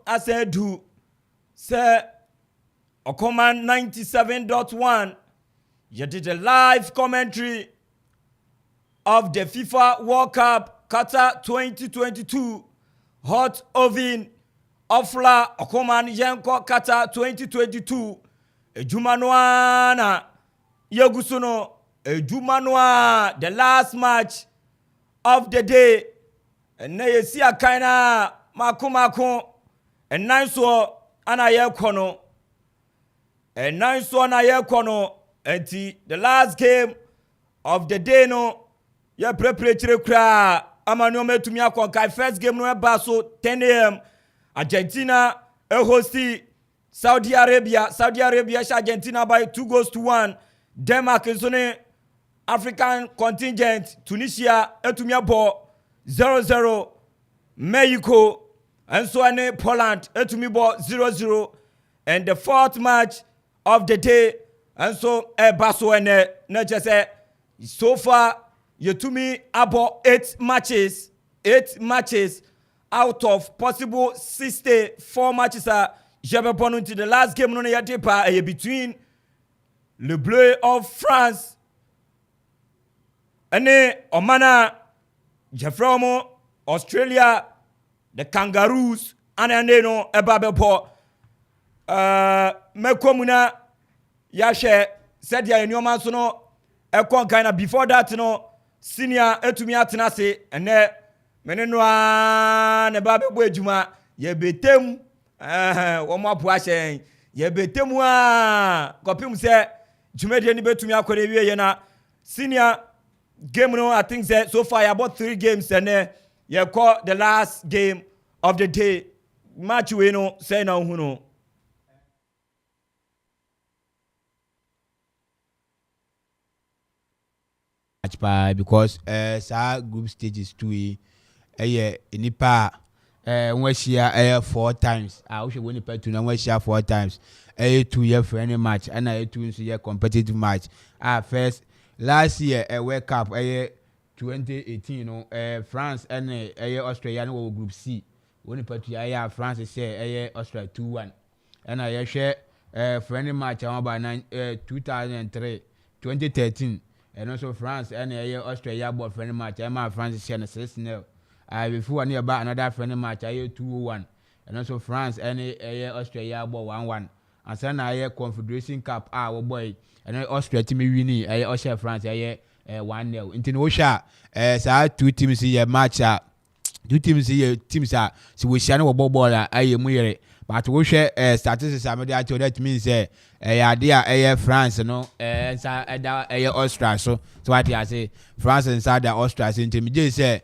I said do say Okoman 97.1 you did a live commentary of the FIFA World Cup Qatar 2022 hot oven Ofla Okoman Yenko Qatar 2022 Ejumanoana Yegusuno Ejumanoa the last match of the day and na yesi akaina makumako and nice so ana ye kono and nice so na ye kono enti the last game of the day no ye prepare kra amanu metumi akonkai first game no eba so 10 a.m. Argentina hosti Saudi Arabia sha Argentina by 2-1 Denmark is on African contingent Tunisia etumi abo 0-0 Mexico and so on Poland etumi bo 0-0 and the fourth match of the day and so baso ene na just so far yetumi abo 8 matches out of possible 64 matches are jebe into the last game no yete pa between le bleu of France and Omana Jeffromo Australia the Kangaroos and no ebabepo mekomuna yashe said ya nyoma so no ekon kind before that no senior etumi atena se ene menenwa ne babebo ejuma ye betem wo mo apo ahye ye betemu a kopim se jumede ni betumi akore wiye na senior game no I think say so far about 3 games and you call the last game of the day match we no say na hu no because group stages 2 nipa nwashia 4 times we should win the two na nwashia 4 times 2 year for any match and 2 nso year competitive match first last year World Cup 2018 no France and Australia no group C won the two France say Australia 2-1 and I share friendly match about 2003 2013 and also France and Australia bought friendly match France share 6-0 before near about another friendly match 2-1 and also France and Australia bought 1-1 and then Confederation Cup boy and Austria team winning Austria France 1-0 into Osha two teams here match two teams here teams are so we share no ball muyere but we share statistics that means France no Austria so what I say France inside the Austria into me say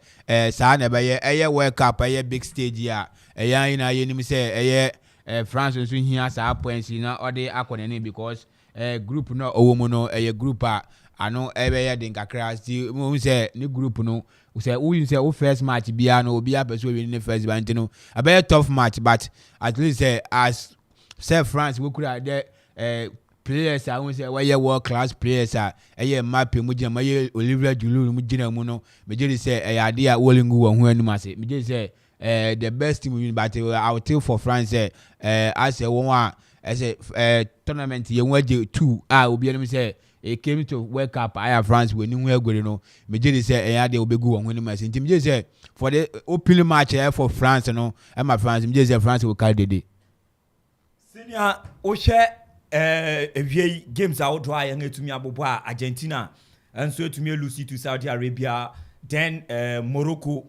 sa na be World Cup big stage here na yenim say France nso hia sa points na ode akone because group no owo no group ano ebe den kakra sti mo say ni group no say we say first match bia no obi apeso win the first band no a tough match but at least as say France we could there players I won't say why world class players map mu gina my Olivier Giroud mu gina mu no me just say idea wolingu wo hu anima say me just say the best team win but I will tell for France as a one as a tournament you want 2 obi anima say it came to World Cup France when you were going no me just say they will be go when anima say team just say for the opening match for France no and my France me just say France will carry the day senior o share games out dry and to me about Argentina and so to me Lucy to Saudi Arabia then Morocco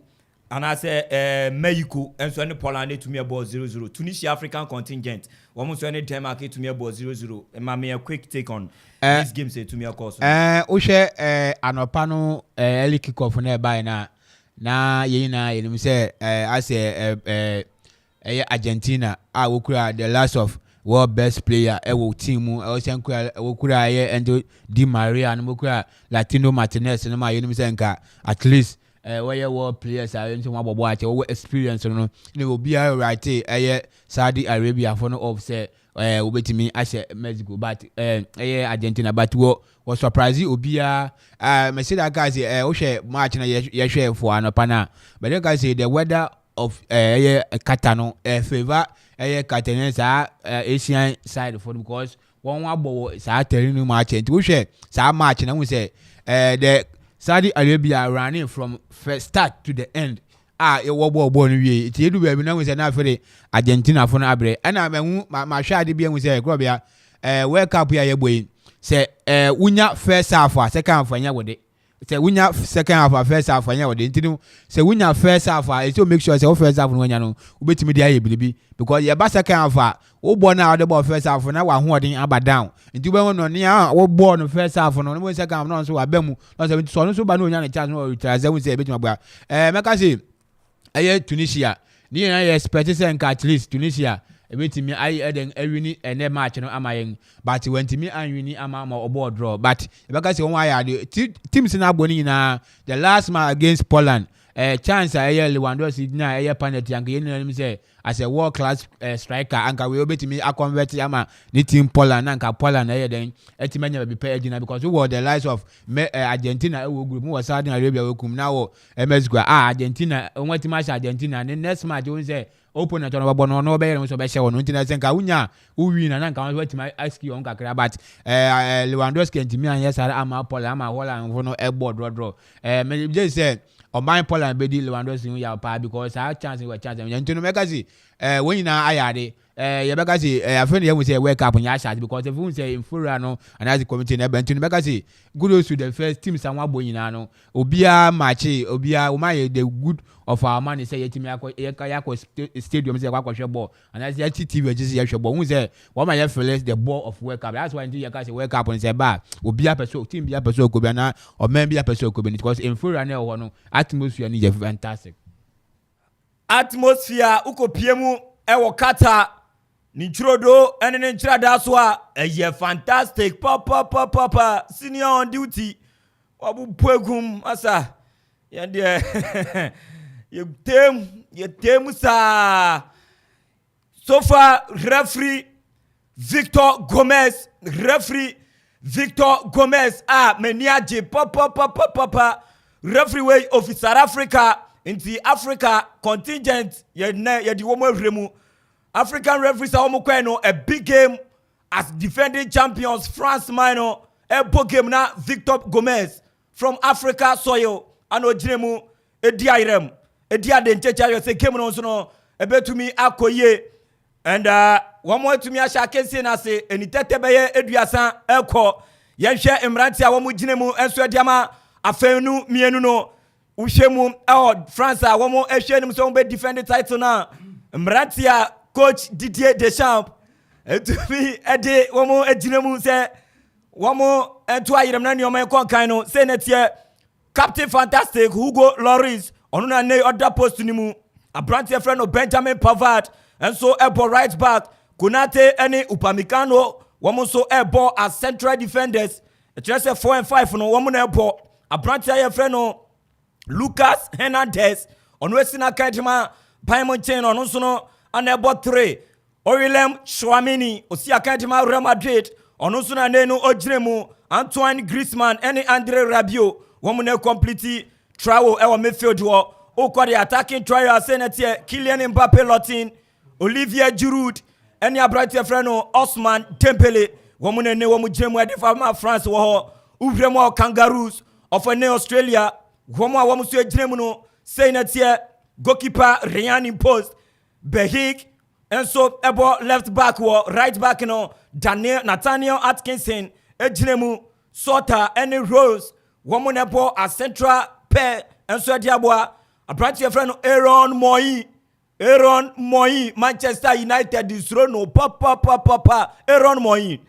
and I say Mexico and so Poland to me about 0-0 Tunisia African contingent almost any Denmark to me about 0-0 and a quick take on this game say to me of course o share anopano early kick off nearby na you say I say Argentina we could the last of world best player team and Di Maria and Latino Martinez and my at least where world players are into watch experience no will be right Saudi Arabia for no offset to me as Mexico but Argentina but was surprising obia me say that guys match na share for anopana but the guys say the weather of Qatar no favor Qatar sa Asian side for because one wabo sa terrain match and we share sa match na we say the Saudi Arabia running from first start to the end. It was born we it do we now we say na for the Argentina for na abre and my shade be we say grobia World Cup here boy say unya first half second half anya with it say unya second half first half anya with it ntinu say unya first half it will make sure say first half no anya no ubetimi dey aye bilibi because your ba second half wo born na the ball first half na wa hoodin aba down nti we no ne wo born no first half no second half no so wa bemu no say so no so ba no nya ne chance no retire say we say betimi gba meka say Tunisia ni na expect say at least Tunisia ebetimi eden ewini ene match no amayen but wentimi anwini ama obo draw but because won why the teams na boni na the last match against Poland chance Lewandowski na penalty anka yen say as a world class striker anka we obetimi convert ama ni team Poland anka Poland den etimanya be pay agina because we were the likes of Argentina group we was Saudi Arabia we kum now Mexico Argentina won team match Argentina the next match we say opponent on bono no be so be share no ntina senka unya uwi na nka wetima ask you on kakra but Lewandowski ntimi an yes ama Poland ama Holland for no board draw me just say on my Poland be di Lewandowski ya pa because I chance we chance ntino make see when na ayade you better say I friend you say wake up on your shot because if you say in full no and as the committee na ntino make say good to the first team sanwa boy na no obia match obia o my the good of our man say yetimi yakọ stadium say yakọ hwe ball and as the TV just say hwe ball who say what my feel the ball of World Cup that's why you say World Cup on say ba obi apeso team bi apeso ko bi na o man bi apeso ko bi because in full na ho no atmosphere ni fantastic atmosphere ukopiemu ewo Qatar ni chirodo ene ne chirada so a fantastic papa senior on duty wabu pwegum asa yande you tem sa so far referee Victor Gomez meniaje papa referee way of South Africa into Africa contingent ye di womo remu African referees are almost a big game as defending champions France minor a big game na Victor Gomez from Africa soil ano jiremu ediairem edia de nchecha yo say game no so no ebetumi akoye and one more to me asha kesi na say enitete beye eduasan ekọ ye hwe emranti a wo mu ginemu enso ediama afenu mienu no uhwemu France a wo mu ehwe nim so be defend the title na emranti a coach Didier Deschamps etumi ede wo mu eginemu say wo mu ento ayirem na ne o man kon kan no say netie Captain Fantastic Hugo Lloris onu na ne other post ni mu abrante friend of Benjamin Pavard and so ebo right back Konate any Upamecano woman so ebo as central defenders just 4 and 5 no woman ebo abrante friend no Lucas Hernandez onu esina kantima Bayern chain onu so no an ebo 3 Orelem Chouameni osi akantima Real Madrid onu so na ne no ojiremu Antoine Griezmann any Andre Rabiot woman complete trial our midfield wo the attacking trial senator Kylian Mbappe Lotin Olivier Giroud any abrante friend Osman Dembele woman ne womu jemu ade fa France wo uvremo Kangaroos of ne Australia womu so ejiremu no senator goalkeeper Ryan Post Behik and so ebo left back wo right back no Nathaniel Atkinson ejiremu Sota any Rose woman ebo a central pair and so diabwa abrante friend Aaron Moyi Manchester United is no papa Aaron Moyi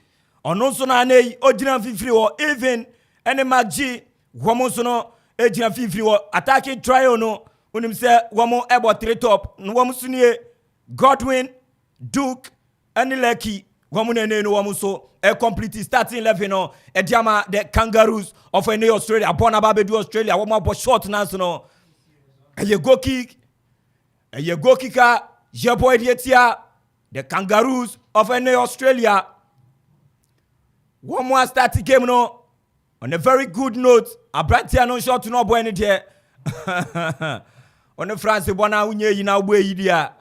ono so na nei ogina fifiri wo even any maggi womo so no egina fifiri wo attacking trial no unim se womo ebo 3 top no womo sunie Godwin Duke and Lucky womo ne no womo so a complete starting 11 no e diama the Kangaroos of any Australia born about do Australia womo bo short na so no a go kicker your boy Dietia the Kangaroos of any Australia one more start game no on a very good note abrante no shot no boy any there on France bona unye yi na ugbo yi dia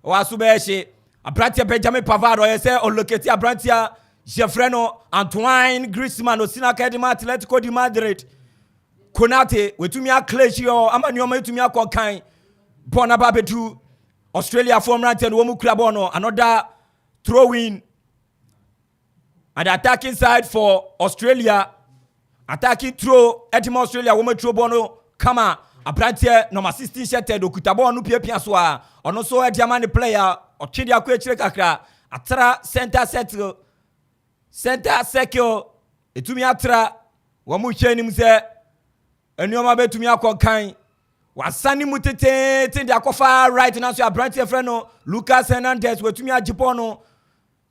wa so be hye abrantia Benjamin Pavard o yese o locate abrantia Jeffreno Antoine Griezmann osina Academy Atletico de Madrid Konate wetumi acclash yo amani o metumi akonkan bona babetu Australia form right and womu kura ball no another throw in at the attacking side for Australia attacking throw etim Australia womu throw ball no kama abrantia number 16 shirted okuta ball no pia so a ono so ediamani player o chidi akwa chire kakra atra center circle etumi atra womu hwenim se enuoma betumi akonkan wasani mutete de akofa right na so abrantie friend no Lucas Hernandez wetumi agibono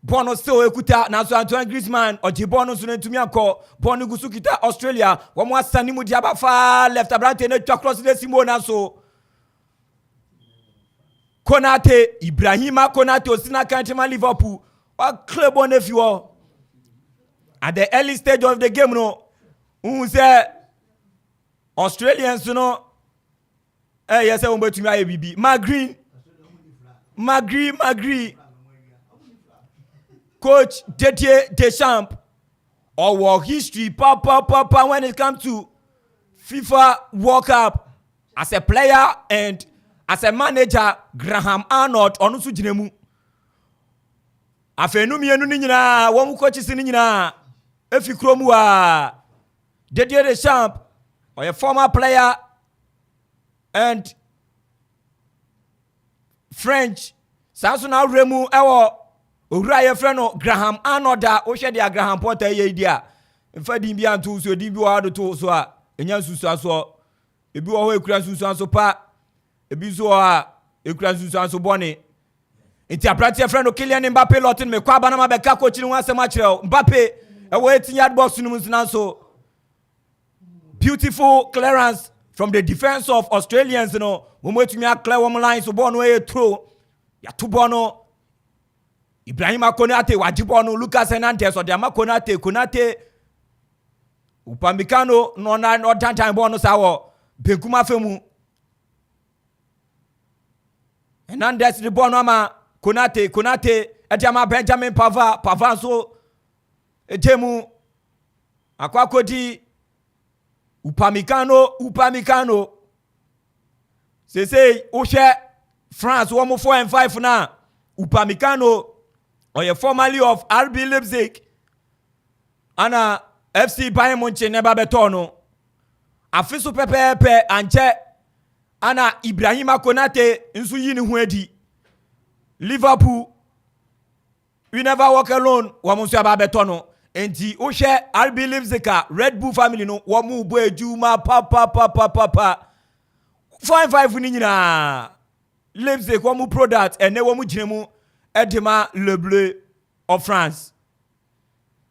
bono still ekuta na so Antoine Griezmann ogibono so netumi akọ bono gusu kita Australia wo mo asani mu dia bafa left abrantie na twa cross de simo na so Konate Ibrahima Konate osina kantima Liverpool wa club on if you at the early stage of the game no who say Australians no yes, I want to my baby. Magri. Coach Didier Deschamps. Our history, papa, when it comes to FIFA World Cup, as a player and as a manager, Graham Arnold, onusu jinemu. Afenu mienu ni nyina, wamu coaches ni nyina. Efi kromu a Didier Deschamps, or a former player and French sanso na remu ewo owura ye frɛ no Graham Arnold a wo hwɛ de Graham Potter ye dia mfa din bi anto so din bi wa do to so a enya susu aso ebi wo ho ekura susu aso pa ebi so a ekura susu aso bɔne nti abrante frɛ no Kylian Mbappe lotin me kwa bana ma be ka coach ni ho asɛm akyerɛ Mbappe ewo 18-yard box no mu so beautiful clearance from the defense of Australians, you know, we want to clear one line so born way through. Ya tu bono Ibrahima Konate, Wajibono, Lucas Hernandez, or Dama Konate, Upamecano, no nine or 10 time bonus hour, Bekuma Femu. Hernandez, the Bonama, Konate, Adama Benjamin Pavard, so Etemu, Aquakoti. Upamecano. Say, Oshe, France, 1-4-5 now. Upamecano, or a formerly of RB Leipzig, Anna FC Bayern Munich, never betono. Afisu Pepe, Anche, Anna Ibrahima Konate, Insuyini Huedi. Liverpool, we never walk alone, Wamusia Babetono. Enti Oshe RB Leipzig Red Bull family no wamu bo ejuma pa 5-5 ni nyina Leipzig wamu product ene wamu jinemu edema Le Bleu of France.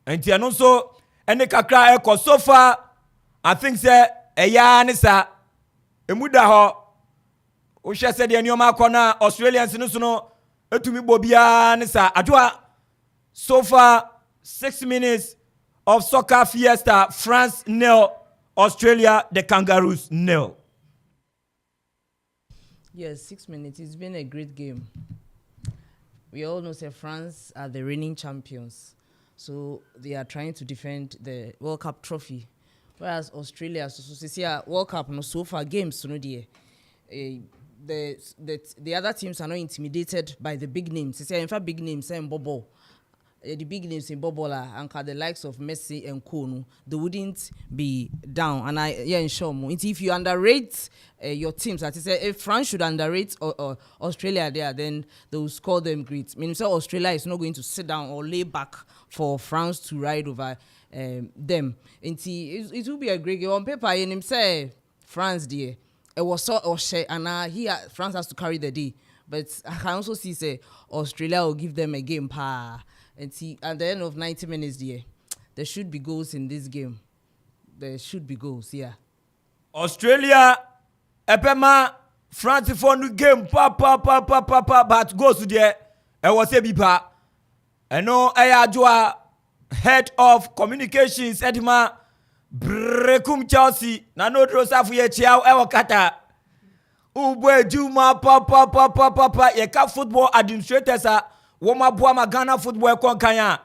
Enti eno so ene kakra eko so far I think say eya ne sa emuda ho Oshe se de nioma akona Australians no so no etumi bobia ne sa adwa so far 6 minutes of soccer fiesta. France 0, Australia, the Kangaroos 0. Yes, 6 minutes. It's been a great game. We all know that France are the reigning champions. So they are trying to defend the World Cup trophy. Whereas Australia, so World Cup, no so far games, no dear. The other teams are not intimidated by the big names. In fact, big names, and Bobo. The big names in Bobola and the likes of Messi and Kono, they wouldn't be down. And ensure more. If you underrate your teams, that is, if France should underrate Australia there, then they will score them great. Meaning, so Australia is not going to sit down or lay back for France to ride over them. And it will be a great game on paper. And him say France there, it was so and here France has to carry the day. But I can also see say Australia will give them a game pa. And see, at the end of 90 minutes, there should be goals in this game. There should be goals, yeah. Australia, Epema, France for new game, but goes to there. I was a bipa. I know I head of communications, Edma, Brekum Chelsea, Nano Drosafu Yechiao, Ewa Qatar. Ube Juma papa yeka football administrators a woma boa ma Ghana football konkanya.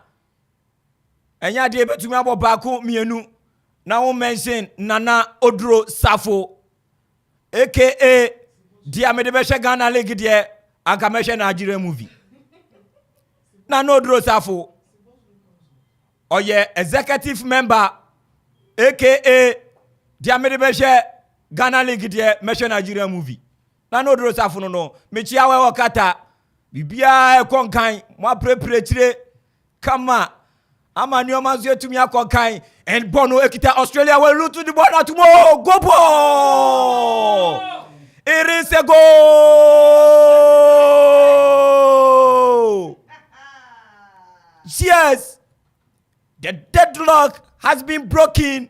Enya de betumi abo baako mienu na wo mention Nana Odro Safo aka dia me de be Ghana league de anka me Nigeria movie. Nana Odro Safo oye executive member aka dia me de be Ghana league de me Nigeria movie. Nana Odro Safo no me chia we Qatar bibia e konkan mo prepare kama ama nioma zo etumi akonkan and Bono ekita Australia will root to the ball tomorrow. Go ball! It is a goal! Yes! The deadlock has been broken.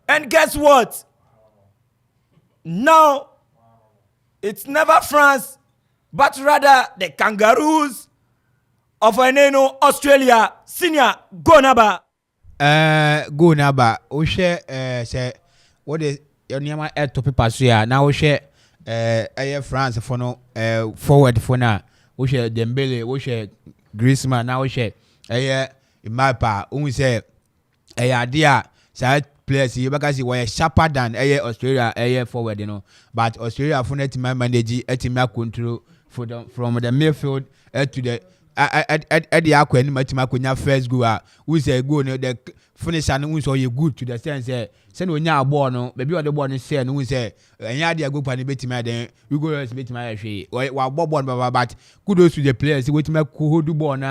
And guess what? Now, it's never France, but rather the Kangaroos of Eneno, Australia. Senior, go naba. Go naba. O share say what is your name at to paper so now o share France for no forward for now. O share Dembele, o share Griezmann now o share in my part we say idea say players you because we sharper than Australia forward, you know, but Australia for net manage team control from the midfield to the at the aqua and Matimakunya first goal, who say go no the finish and who saw you good to the sense send when you are born, no, maybe you are the born and say and who say and ya dear go pan beti my then we go beti my she or Bob but kudos to the players wait me who do born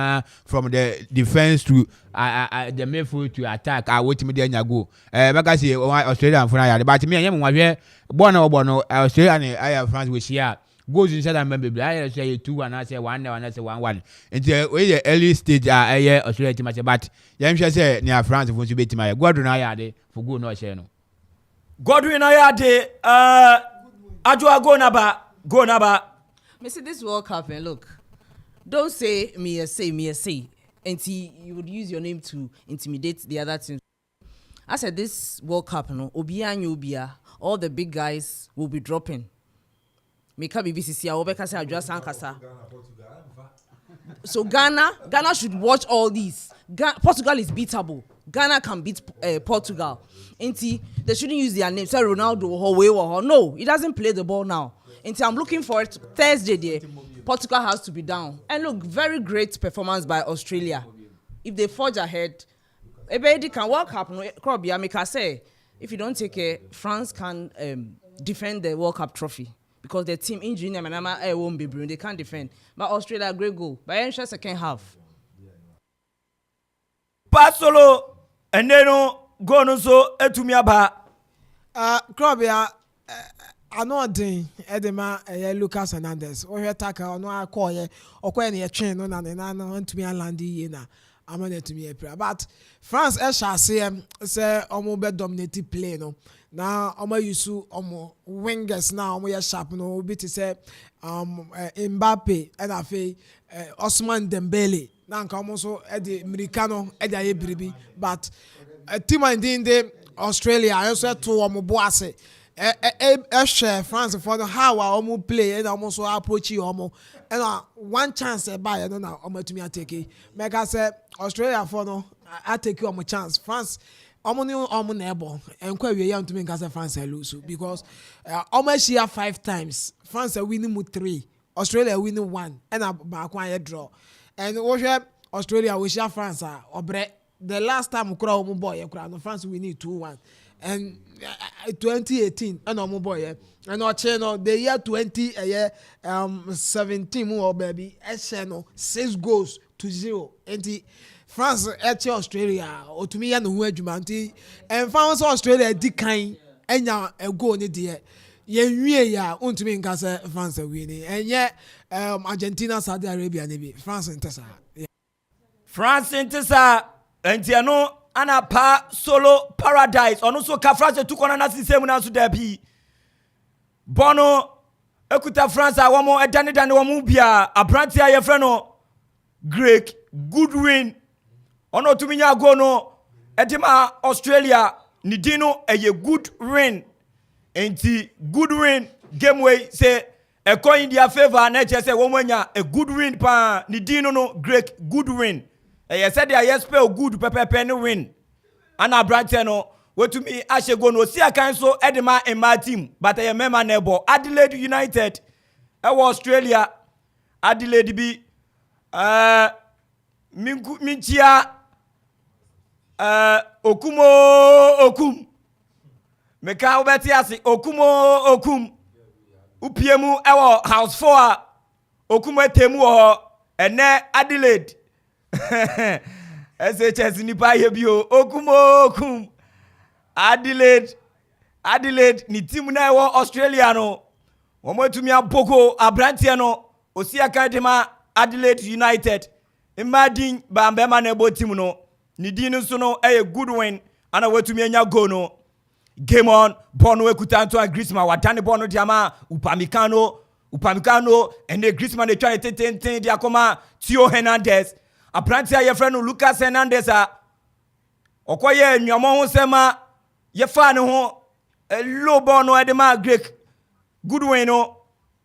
from the defense to the midfield to attack I wait me then you go because Australia for now but me and you born Australia I have France with here goes inside and maybe I say 2-1 I say 1-1 I say 1-1 until the early stage Australia team but you say near France for to beat my Godwin I for go no share no Godwin Ayade Ajua go naba Me see this World Cup and look, don't say me a say until you would use your name to intimidate the other team. I said this World Cup no Obia and Ubia all the big guys will be dropping. Meka BBCC Obeka say Adwa Sankasa. So Ghana should watch all these. Portugal is beatable. Ghana can beat Portugal. They shouldn't use their name. Say Ronaldo or Way or no, he doesn't play the ball now. I'm looking for it Thursday there. Portugal has to be down. And look, very great performance by Australia. If they forge ahead, everybody can World Cup. Krobia make say if you don't take care, France can defend the World Cup trophy. Because the team injury won't be brilliant. They can't defend. But Australia, great goal. But I second half. Pasolo and then go no so etumiaba. Krobia, I know thing. Edema Lucas Hernandez. Or your attacker, no I call ye or when you train on and I want to me a landy na. I'm on it to me a prayer. But France shall say almost be dominated play no. Now omo yusu omo wingers now omo ya sharp no obi to say Mbappe and afi Ousmane Dembele na nka omo so e de Americano e de ayebiribi but team in the Australia also to omo boase share France for the how omo play and omo so approach omo and one chance e buy no na omo to me take make I say Australia for no I take you omo chance France omo neighbor and quite we to make us France lose because almost here 5 times France winning 3 Australia winning 1 and back one draw and Australia we share France the last time we crow boy France we need 2-1 and 2018 and omo boy and our channel the year 2017 more baby channel 6 goals to 0 and France at Australia or to me and who adjumanti and France Australia decline and ya a go in the ya to me in Casa France winning and yet Argentina Saudi Arabia maybe France and Tessa France and Tessa and Tiano Anna Pa Solo Paradise on also France took on an same as there be Bono Ekuta France one more a Danny than one mubia a Brantia Yefreno Greek good win. Ono tuminya go no edima Australia nidino eye good win enti good win game way say a coin their favor na che say womanya a good win pa ni dino no great good win e said they yes spell good pepe no win ana branche no wetumi ashego no si akan so edema in my team but a member neighbor Adelaide United Australia Adelaide bi minchia okum meka obeti ase okum upiemu ewo house 4 okum etemu ho ene Adelaide SHS nipa ye bio okum Adelaide ni team na ewo Australia no womotumi aboko abrantie no osia kadema Adelaide United imagine bambema na ebo team no ni din so no a good win ana watumi anya go no game on bono ekutanto and Griezmann wadane bono diama upamikano and the Griezmann they try to dia koma Theo Hernandez abrantie ye friend Lucas Hernandez a okoye nwamo ho sema ye fa ne ho low bono edema Greek good win no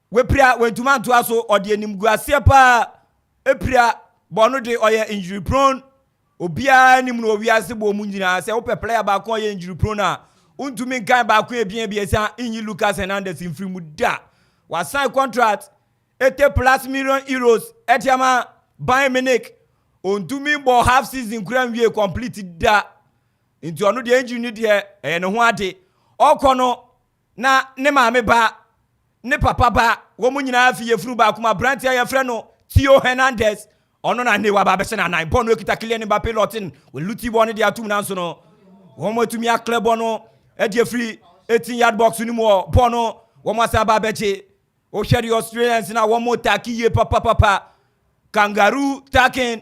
we pria wentuma to aso ode animguase pa epria bono de oye injury prone obia nim no wiase bo mu nyina se wo player ba ko oye injury prone na untumi nkan ba ko ebia esa inyi Lucas Hernandez infri mu da wa sign contract 80+ million euros etiama Bayern Munich untumi bo half season kura wie complete da into ono de injury ni de ne ho ade okono na ne maame ba ne papa ba wo mu nyina afi yefuru ba kuma brand ya yefre no Theo Hernandez ono na ne wa ba be se na nine bono ekita Kylian Mbappé lotin we luti bono de atum na so no wo mo tumi akle bono e de free 18-yard box ni mo bono wo mo sa ba beche o share the Australians na wo mo taki ye papa kangaroo taking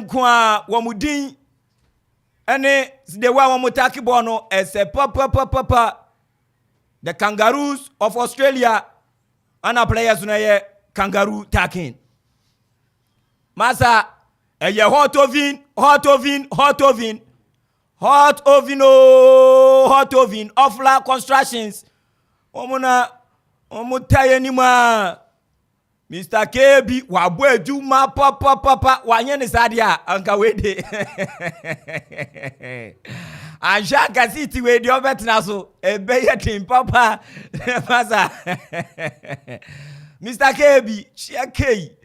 kwa wo mudin ene de wa wo mo taki bono ese papa the Kangaroos of Australia and players na ye kangaroo taking masa eye hot oven Offla Constructions omutaye ni ma Mr. KB wabo aduma papa wanye ni sadia anka wede anja kasiti wede obetna so ebeye tim papa masa Mr. KB chiakei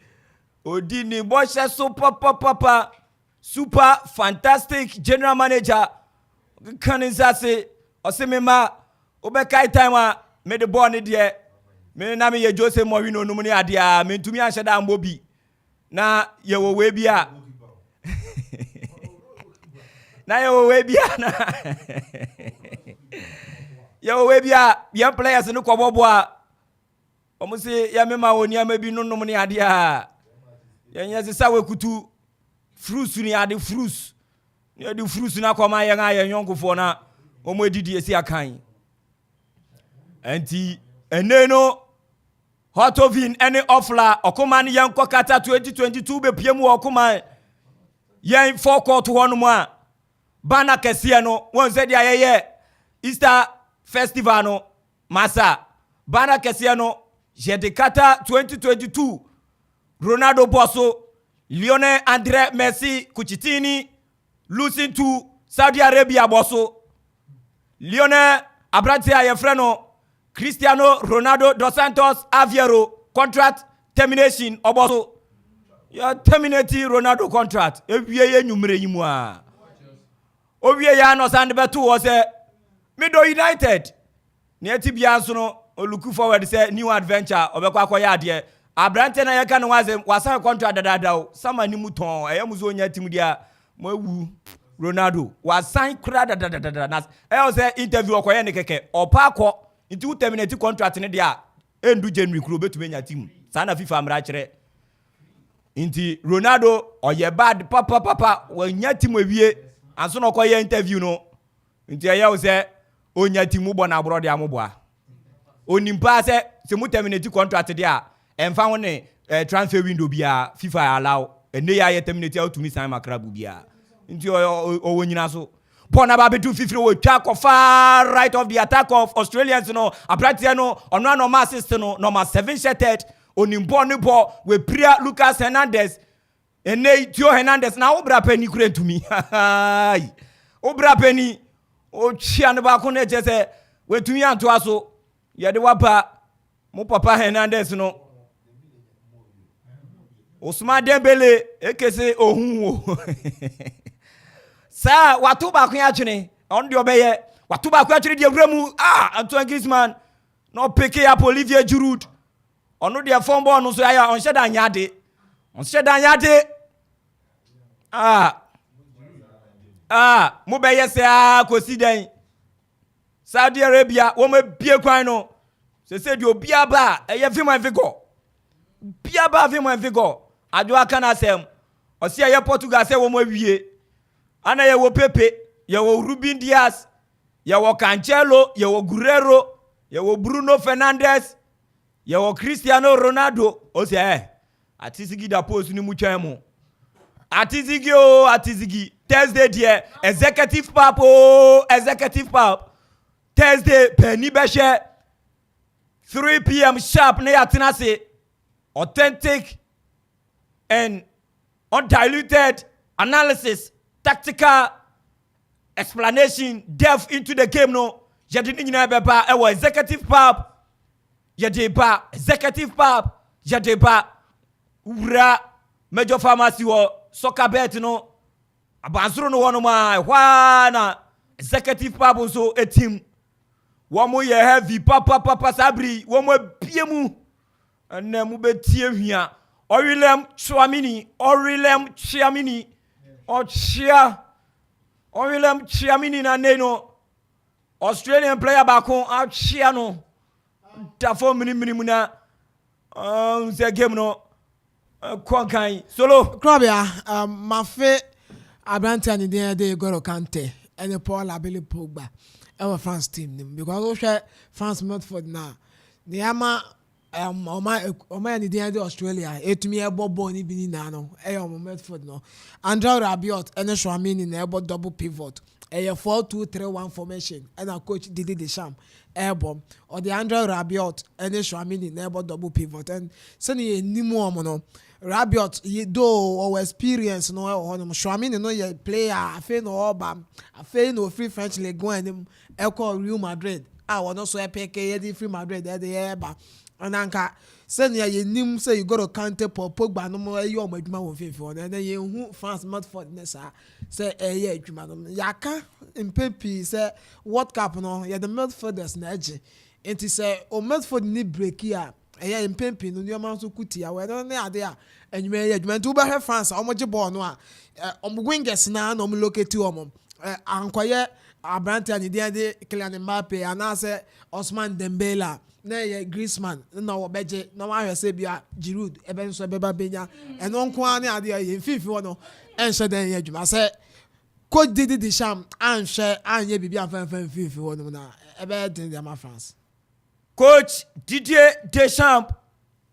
odini bosha so papa super fantastic general manager kanisase osemema obekai time me the born de me na me ye Jose Mourinho no mu ni ade a me ntumi anhye da mbobi na ye wo we bia na ye wo we bia na ye wo we bia young players no kobobo a omo se ya me ma oni ama bi no no mu ni ade a ye nya se sa we kutu fruits ni ade fruits ni ade fruits na koma ye nga ye nyonkofo na omo edidi esi akan anti eneno hotovin any offla okoma ni yanko Qatar 2022 be piemu okoma yen forecourt hono mu a bana kese no won se dia ye Easter festival no masa bana kese no je de Qatar 2022 Ronaldo bosso Lionel André Messi Kuchitini losing to Saudi Arabia bosso Lionel Abratia ye freno Cristiano Ronaldo dos Santos Aveiro contract termination oboso ya terminate Ronaldo contract ewie ye nyumre yimu a owie ya no sand beto wo se Mido United ne atibia nso no oluku forward say new adventure obekwa akoya ade abrante na ye ka no wasan contract dadada sama ni muton eyamuzo onya tim dia mawu Ronaldo wasan kura dadada na say interview okoye ne keke opa akọ Inti u terminate contract ne dia endu January kuro betumi nya team sana FIFA amra kire inti Ronaldo oye bad papa wanya team awie anso no koye interview no inti ya wo se onya team bo na abro de amoboa onimpa se mu terminate contract dia emfa ho ne transfer window bia FIFA allow ene ya terminate out to me sign makrabu bia inti o wonyina so Pona Babidu Fifri will track of far right of the attack of Australians, no, Abratiano, on one normal system, no, number 7 shattered, Onimbo ball with Priya Lucas Hernandez, and Nate Tio Hernandez. Now, Obra Penny couldn't to me. Obra Penny, oh, Chianabacone just said, we're too young to us, so Yadewapa, Mo Papa Hernandez, no. Osman Dembele, ekese ohun. Sa watu ba kun atwene on de obeye watu ba kun atwene de awremu Antoine Griezmann no pick up Olivier Giroud ono de form ball no so aya on sheda anyade mo beye se kosi den Saudi Arabia wo ma bie kwan no se de obia ba eye Vimo Vigo bia ba Vimo Vigo adwo aka na asem osi eye Portugal se wo mo awie ana ye wo Pepe ye wo Ruben Dias ye wo Cancelo ye wo Guerrero ye wo Bruno Fernandes ye wo Cristiano Ronaldo o se atisigi da post ni mu twan mu atizigi Thursday there executive pap Thursday penny beshe 3 p.m. sharp na yatina se authentic and undiluted analysis, tactical explanation, delve into the game. No, yadi ni nyina beba ewo executive pub, yadi ba ura major pharmacy wo soccer bet no abansoro no wono ma na executive pub so a team womo ye heavy papa sabri womo biemu enne mu betie hwia Orillem Chouamini na neno Australian player back on Chiano Tafo mini na the game no Kwankai solo Krabia mafe Abrante and the Goro Kante and the Paul Abeli Pogba our France team because we France Medford now the ama Oma ni dey Australia etumi ebo ball ni bi ni na no Medford no Andre Rabiot ene Chouamini na ebo double pivot 4-2-3-1 formation and our coach Didier Deschamps ebo or the Andre Rabiot ene Chouamini na ebo double pivot and seni nimu omo no Rabiot do our experience no Chouamini no ye player afe no oba afe no free French league go and Real Madrid wono so epic ye free Madrid dey eba Ananka send ye nim say you go to counter Pogba no more you adwuma won fefe and then ye hu France Medford nessa say ye adwuma no yaka mpepi say World Cup no ye the Medforders na age enti say o Medford ni break here ye mpepi no nyoma so kutia we no ade a adwuma ye adwuma nti wo France omoje ball no a wingers na no locate omo ankoye Abrante and the Kylian Mbappe and I say Ousmane Dembele na ye Griezmann na wo beje na wa hwese bia Giroud ebe nso beba benya eno nko ani ade ye fifi wono enhye den ye adwuma say coach Didier Deschamps anhye anye bibia fanfan fifi wono na ebe den dem France coach Didier Deschamps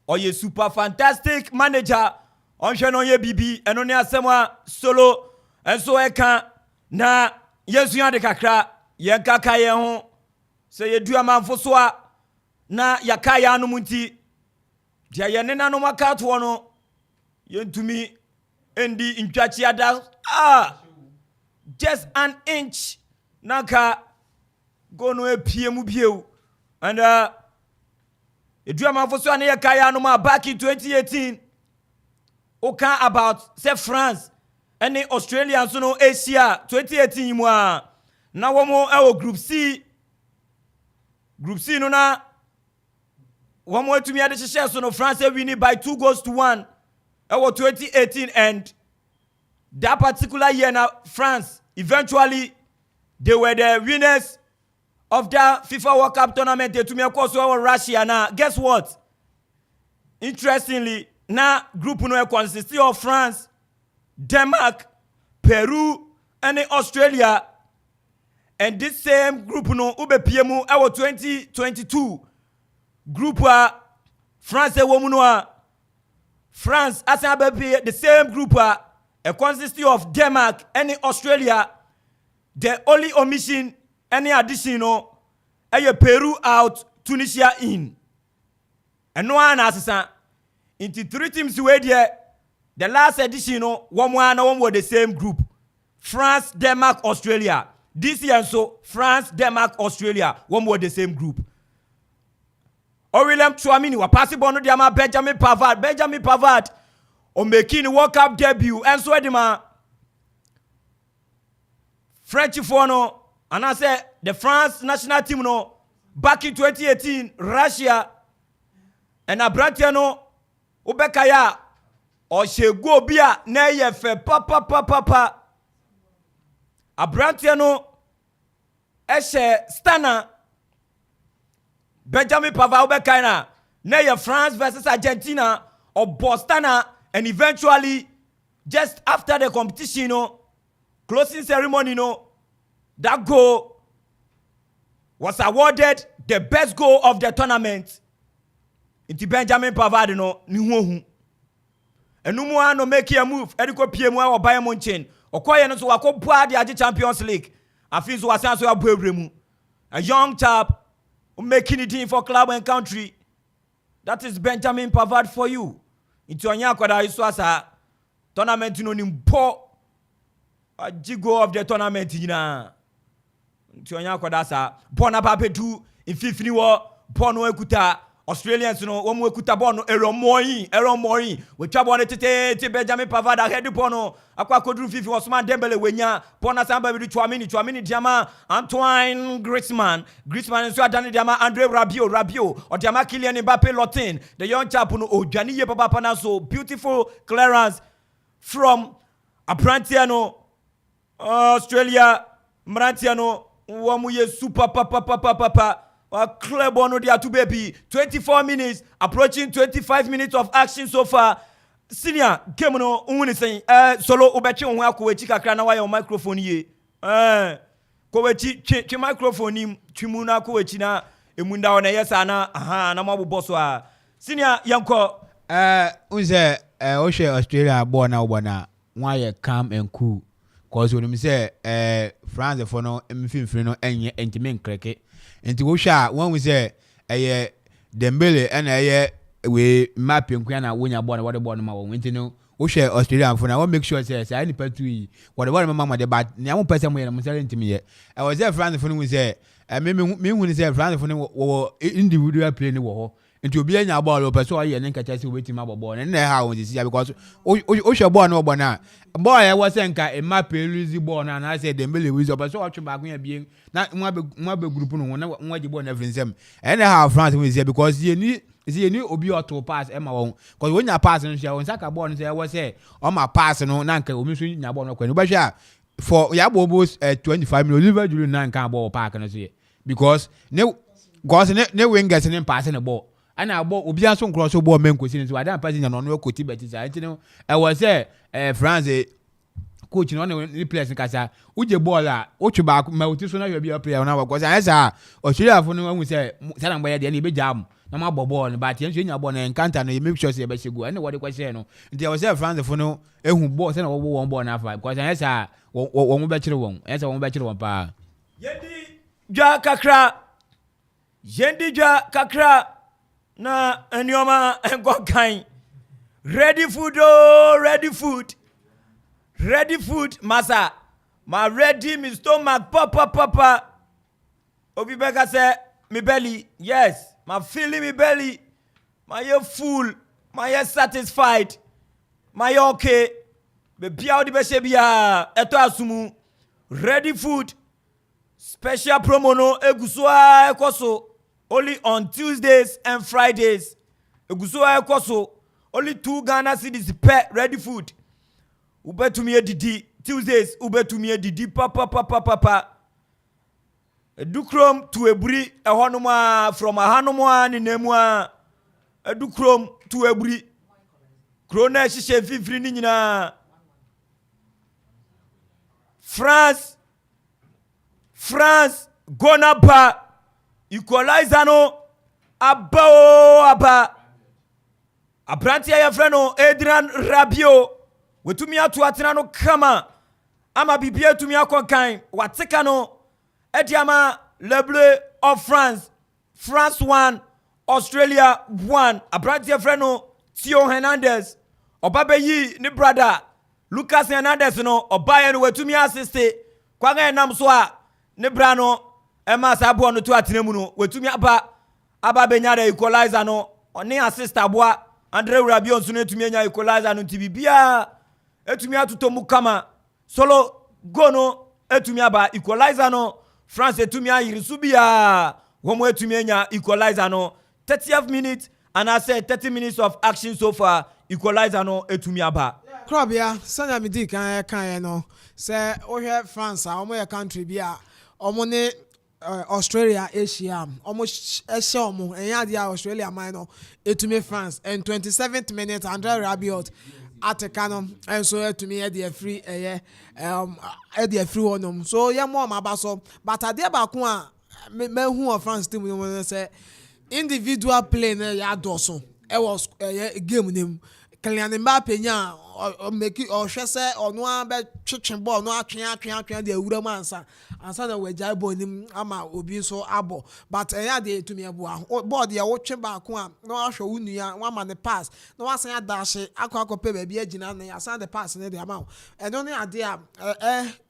oye super fantastic manager onhye no ye bibi eno ne asemwa solo enso eka na yesu ade kakra ye kaka ye ho se ye du amanfo so a na yakaya no munti dia ye ne nanom aka to no yentumi endi intwachi ada just an inch naka go no epie mu bieu and edu amanfo so na yakaya no ma back in 2018 oka about say France and Australia so no Asia 2018 mu a na womo e group C no na one more to me at the so no France winning by 2-1 over 2018 and that particular year now France eventually they were the winners of that FIFA World Cup tournament to me of course over Russia now guess what interestingly now group no consists of France Denmark Peru and Australia and this same group no ube PMU over 2022 group France womuno France asabe the same group consists of Denmark and Australia the only omission any addition no Peru out, Tunisia in. And no one asesa into 3 teams where the last edition no one were the same group. France, Denmark, Australia. This year so France, Denmark, Australia one were the same group. William Chouamini wa pass ball no diama Benjamin Pavard o making the World Cup debut and so edema French for no and I say the France national team no back in 2018 Russia and Abrante no Obekaya or Shego Bia na ye fe papa Abrante no eshe Stana Benjamin Pavard Obekaya na France versus Argentina or Bostana and eventually just after the competition closing ceremony that goal was awarded the best goal of the tournament. Into Benjamin Pavard ni huohu. Enumu no make a move. Eriko PM wa Bayern Munchen. Okoye no so wakobua the Champions League. Afin so wasan so abuebremu. A young chap making it in for club and country. That is Benjamin Pavard for you. Into anya kwada iso asa tournament no nimpo a jigo of the tournament nyina. Into anya kwada sa bona papetu in 15 wo bono ekuta Australians no womu ekuta bono error moi we twa bono tete Benjamin Pavard ahead bono akwa kodru 15 Ousmane Dembele wenya bona samba bi Chouamini diama Antoine Griezmann so adani diama Andre Rabiot or diama Kylian Mbappe Lotin the young chap no odwani ye papa na so beautiful clearance from Abrantiano Australia Mrantiano womu ye super papa club on the two baby 24 minutes approaching 25 minutes of action so far. Senior game no unwini saying solo ubechi onwe akowechi kakra na waya microphone ye kowechi microphone nim twimuna akowechi na emunda ona yesa na na mabubo so a senior yanko unse ohwe Australia born na ubona why calm and cool cause when me say France for no mfimfiri no enye entimen kreke enti wo hwa when we say Dembele and we map nkwa na wonya born what the born ma won enti no wo hwa Australia for na we make sure say I ni patu yi what the born ma de but na mo person mo ye mo say ntimi ye I was there France for no we say me hu say France for no individual play ni wo ho enti obi anya ball person o ye ne nkacha say we team aboball na ha won sisi because o hwa ball no born na boy I was nka e map lose ball na say Dembele we so person o twa ba gon abien na mo be group no na mo agi ball na frinsem and how France we say because ye ni obi auto pass e ma won because when you pass no share won saka ball no say we say o ma pass no na nka omi so nya ball no kwani ba hwa for ya almost 25 minutes Oliver Giroud na nka ball park no say because ne wingers ne pass the ball and I bought obi aso cross ball men kwesi so I don't pass in no koti betisa enti no I was say France coach no the players kasa uje ball a ochu ba ma oti so na you be player na because I say Australia for no we say say na boy de na be jam na ma ball but yen so nya ball na encounter no you make sure say be go and what the question no nti I was say France for no ehun ball say na wo won ball na fa because I say won be kire won I say won be kire won pa yendi dwa kakra na enioma engokan ready food masa my ready me stomach papa obi beka say me belly yes my feeling me belly my ear full my ear satisfied my okay be bia odi be se bia eto asumu ready food special promo no egusua ekoso only on Tuesdays and Fridays. Egusua ekoso only 2 Ghana cedis per ready food. Ube to me didi Tuesdays ube to me didi papa. Edukrom to ebri ehonoma from ahanoma ni nemwa. Edukrom to ebri. Krona shishe fifri ni nyina. France gonna ba equalizer no aba Abrantia ya freno Adrian Rabiot wetumi atu atena no kama ama bibia tumi akonkan wateka no ediama le bleu of France 1 Australia 1 abrantie freno Theo Hernandez obabeyi ni brother Lucas Hernandez no obaye no watumi assist kwanga nam so a ne bra no ema sabo no to atenemu no watumi aba benya da equalizer no oni assist aboa Andre Rabiot so no etumi enya equalizer no tibibia etumi atotomu kama solo go no etumi aba equalizer no France etumi ayirisu bia womo etumi enya equalizer no 30th minute and I said 30 minutes of action so far equalizer no etumi aba Club ya sanya midi kan no say ohwe France a omo country bia omo ne Australia Asia omo ehye omo enya dia Australia man no etumi France and 27th minute Andre Rabiot atekano and so etumi e dey free e dey free onom so ye mo ma ba so but ade ba ko a me hu of France team no say individual play na ya doso e was game nim Kylian Mbappe nya make or hwese ono be twetwe ball no atwe de awura mansa ansa na wagya ball nim ama obi so abo but ya de etumi abo ball de wo twe ba ko a no ahwe unua wa ma ne pass no wasan adache akwakope ba bi agina na ya san the pass ne de ama eno ne ade a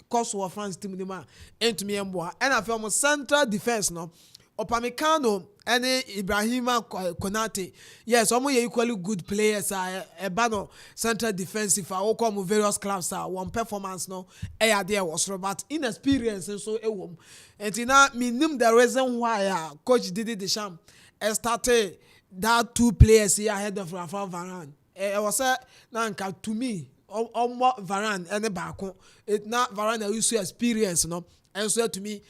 course of France team nim a etumi embo a na fe mo central defense no Opamecano and Ibrahima Konate. Yes, almost equally good players are Ebano central defensive. I come various clubs are one performance no. There was but inexperience and so and now minimum the reason why Coach Didier Deschamps started that 2 players here ahead of Rafa Varane. It was now to me Varane and the back. It not Varane used to experience no. And so to me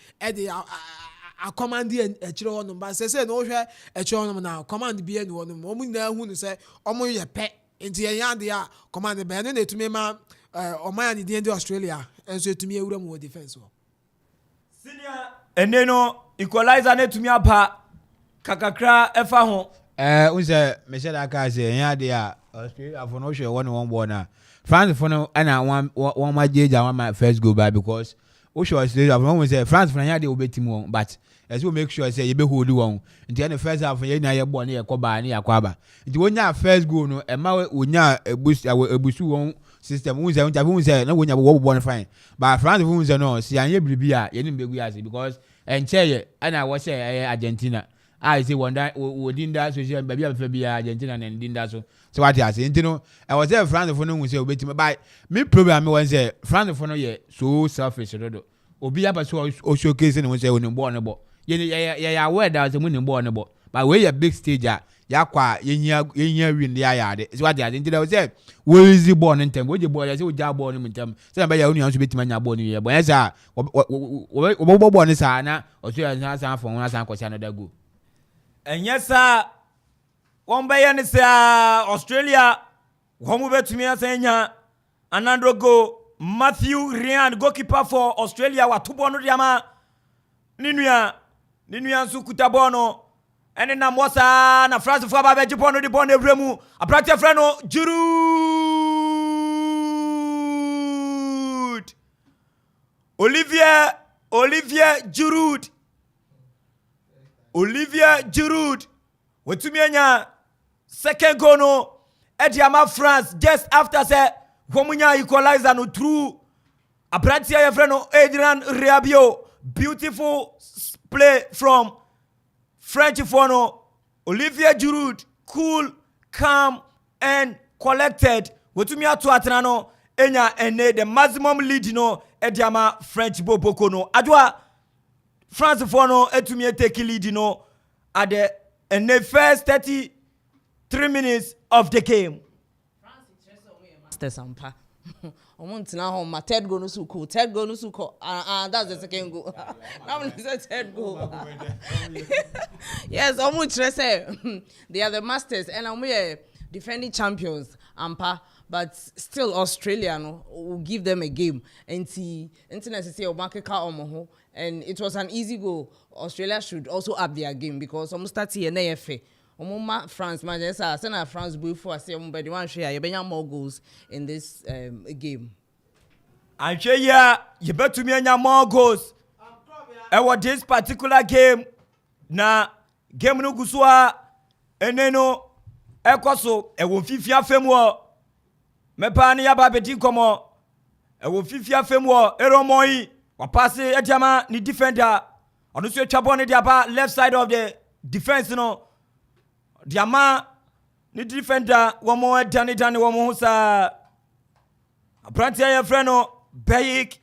a command a chiro no but say no hwe a chiro no na command be any one mo na hu no say omo ye pe enti yan de a command be no na tumi ma oman ni de Australia enso tumi ewura mu defense wo senior eneno equalizer na tumi aba kakakra efa ho unse me say that guy say yan de a Australia for no hwe one ball na France for no na one ma jeja one my first goal by because o sure Australia for no say France for yan de obetim won but as we make sure say you be hold one nti the first half you na ye ball na ye koba na ya kwaba nti wonya first goal no e ma wonya ebusu won system won say na wonya wo ball fine but France won say no si anye biribi a ye nim begu ase because enche ana wo say Argentina I say one that we didn't that so baby am be Argentina and didn't that so what I say nti no I was there France for no say obetim but me problem me wan say France for no ye so selfish do obi aba so o showcase no say onim ball no ball yeah aware that we nim ball no ball but we a big stage ya kwa yenya win there ya de so what I nti that say we easy ball no ntem we je ball say we ja ball no ntem say ba ya unu an so betima nya ball no ye but yes we ball no sa na o so ya san for one san kwasi another goal enyesa wombaye ne sa Australia womu betumi asenya another goal Matthew Ryan goalkeeper for Australia watubo no diama ninua nsu kutabono ene na mosa na France fo ba beji bono di bono evremu abrate freno Giroud Olivier Giroud wetumi anya second goal no ediama France just after say womunya equalizer no through abrate ya freno Adrien Rabiot beautiful play from French fono Olivier Giroud cool calm and collected wetumi ato atena no enya ene the maximum lead no ediama French boboko no adwa France fono etumi take lead no at the first 33 minutes of the game Masters ampa Omontina home my third goal no suko that's the second goal now it's the third goal yes say they are the masters and we are defending champions ampa but still Australia no will give them a game and say omakeka and it was an easy goal. Australia should also up their game because almost start here na yefe France Manchester send France before say but one share you benya more goals in this game anhwe ya yebetumi anya more goals ewo this particular game na game no guso a eneno ekoso ewo fifia fam wo mepa ne yaba bedi komo ewo fifia fam wo eromoyi wa pass etiama ni defender ono so twabo ne dia left side of the defense no diama ni defender wo mo dane wo mo sa aprantia ye freno Bayik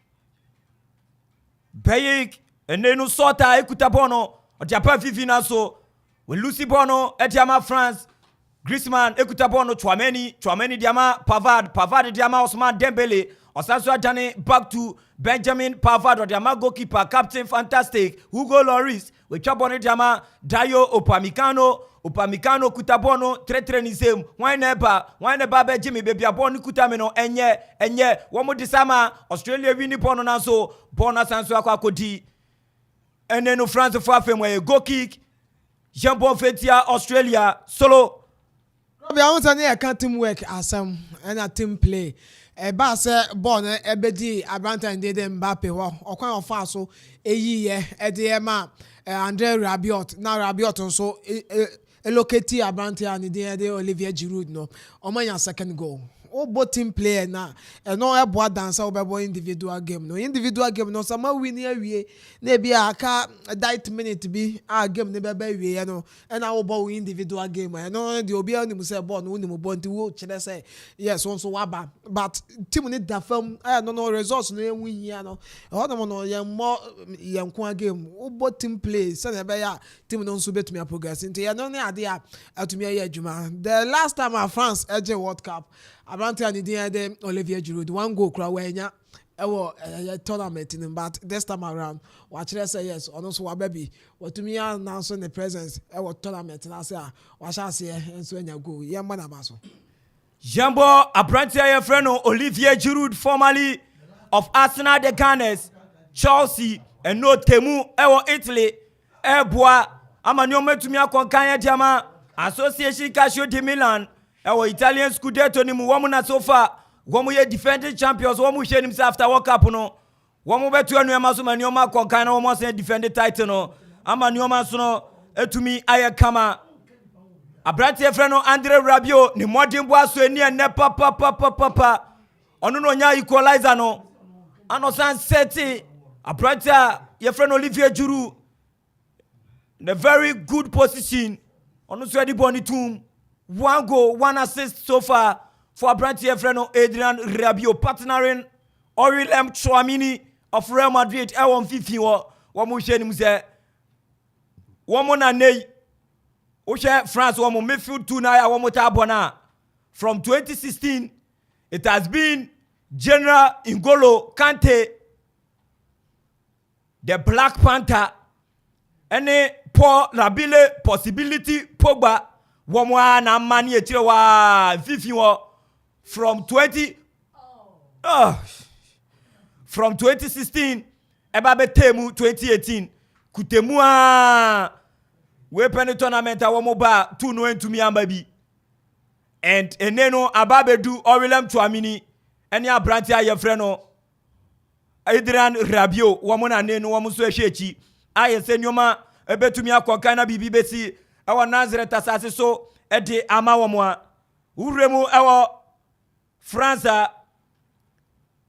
enenu sota ekuta bono odiapa fifi na so we Lucy bono etiama France Griezmann ekuta bono Chouameni diama Pavard diama Ousmane Dembele osaso adane back to Benjamin Pavard diama goalkeeper captain fantastic Hugo Lloris we chabone diama Dayo Upamecano kutabono trenisem why never be Jimmy baby abon kutameno enye womo disama Australia wini bono na so bona sanso akodi enenu France for afemwe go kick jambon fetia Australia solo Robbie I want to teamwork asem and a team play ba se ball na ebedi Abranta ndede Mbappe ho okwan ofa so eyiye ede ma Andre Rabiot na Rabiot nso eloketi Abranta and de Olivier Giroud no omanya second goal both team player na no ebo dancer obebo individual game no sama win awie na bia aka that minute bi a game ne beba awie no na wo bo individual game no the obi onimu say ball no onimu ball nti wo kire say yes so waba but team ne da fam no results no enwin ya no no ye mo ye nko game both team play say na be ya team no so betumi progress nti ye no ne ade a atumi ya adwuma the last time France edge World Cup Abrante and the Olivier Giroud one goal crowd wenya a tournament in but this time around watch let's say yes or no so baby what to me announce the presence tournament and I say watch us here and so when you go yeah man abaso Jambo Abrante your friend Olivier Giroud formerly of Arsenal the Gunners Chelsea and no Temu Italy Eboa amanyo to me akonkan diama Association Calcio di Milan Italian Scudetto ni mu womu na so far womu ye defending champions womu hye nim after World Cup no womu betu anu ema so manioma konkan na womu se defending title no ama nioma so no etumi aye kama Abrante freno Andre Rabiot ni modern boa so eni ene papa onu no nya equalizer no ano san seti Abrante ye freno Olivier Giroud in a very good position onu so edi boni tum 1 goal, 1 assist so far for Abrante Freno Adrian Rabiot partnering Aurelien Chouamini of Real Madrid. I want 50 wo mo hye nim se wo mo na nei wo hye France wo mo midfield 2 na ya wo mo ta bona from 2016 it has been General N'Golo Kante the Black Panther any Paul Labile possibility Pogba Womwa na mani etire wa fifi wo from 2016 eba betemu 2018 kutemu a we pen tournament a womo ba 2 no entumi amba bi and eneno ababedu Aurelien Chouamini ene Abrante aye frɛ no Adrian Rabiot womo na nenu womo so ehyechi aye senioma ebetumi akokan na bibi besi awa Nazareth asase so ede ama womo a uremu awa France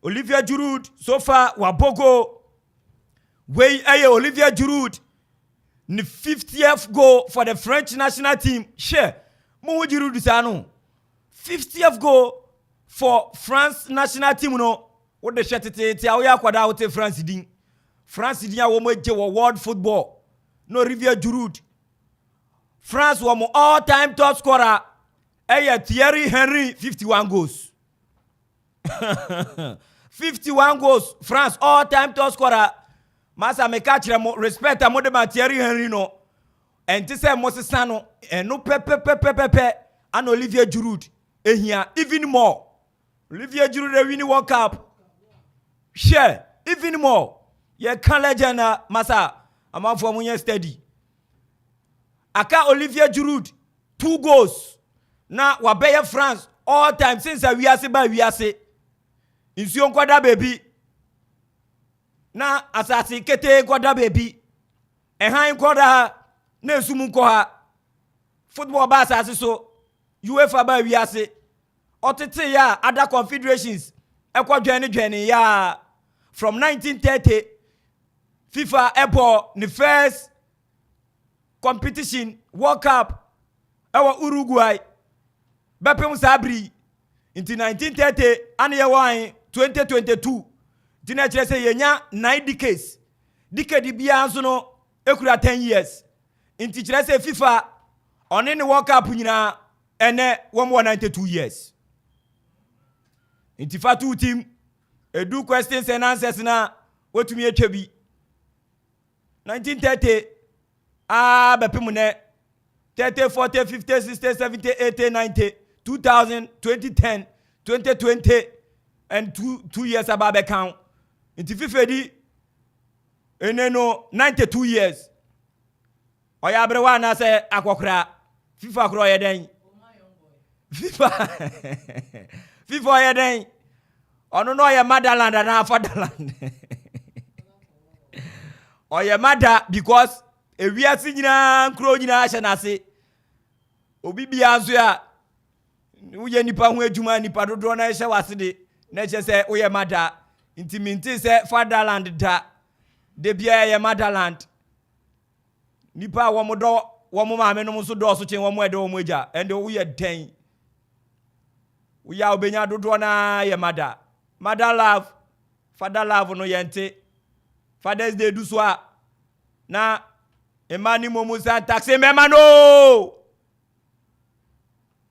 Olivier Giroud so far wabogo we aye Olivier Giroud ni 50th goal for the French national team share mo Giroud sano 50th goal for France national team no what the shetete awoya kwada wote France din a wo mo je world football no Olivier Giroud France were all-time top scorer. Thierry Henry, 51 goals. 51 goals. France all-time top scorer. Masa me catch them respect a modern Thierry Henry no. And this is Moses Sano and no pepe and Olivier Giroud. Even more. Olivier Giroud winning World Cup. Share even more. Ye can legend Masa. I'm out for money steady. Aka Olivier Giroud 2 goals na wabeye France all time since we ase ba we ase insuon kwada baby na asase kete goda baby ehan goda na esum nko ha football ba asase so UEFA ba wiase otete ya other confederations ekwadwane ya from 1930 FIFA ebo the first competition World Cup ewa Uruguay bepem sabri into 1930 and ye wan 2022 dina kire say yenya 9 decades decade bia nso no ekura 10 years into kire say FIFA on the World Cup nyina ene 192 years into fatu team edu questions and answers na wetumi etwa 1930 bepem ne 30 40 50 60 70 80 90 2000 2010 2020 and 2 years about count into FIFA di eneno 92 years oya brewa na say akokra FIFA kro ye den FIFA ye den ono no ye motherland and fatherland oye mother because ewiase nyina nkro nyina ahye na se obi bia nso ya uye nipa ho adwuma nipa dodo na ehye wase de na che se uye mother intiminti se fatherland da de bia ye motherland nipa wo mo do wo mo maame no so do so chen wo mo ede wo mo eja ende uye den uya obenya dodo na ye mother love father love no yente Father's Day do so na emani momo sa taxi mema no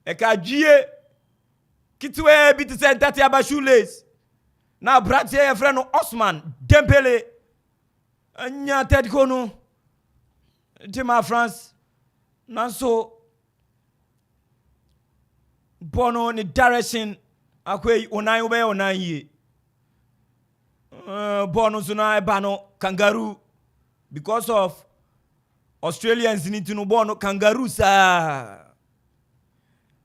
ekajie kitwe biti sentati abashules na bratie ye frɛ no Osman Dembele anya ted kono tema France nanso bono ni direction akwai onan wo be onan yi bono so na eba no kangaroo because of Australians need to know bono kangaroo sa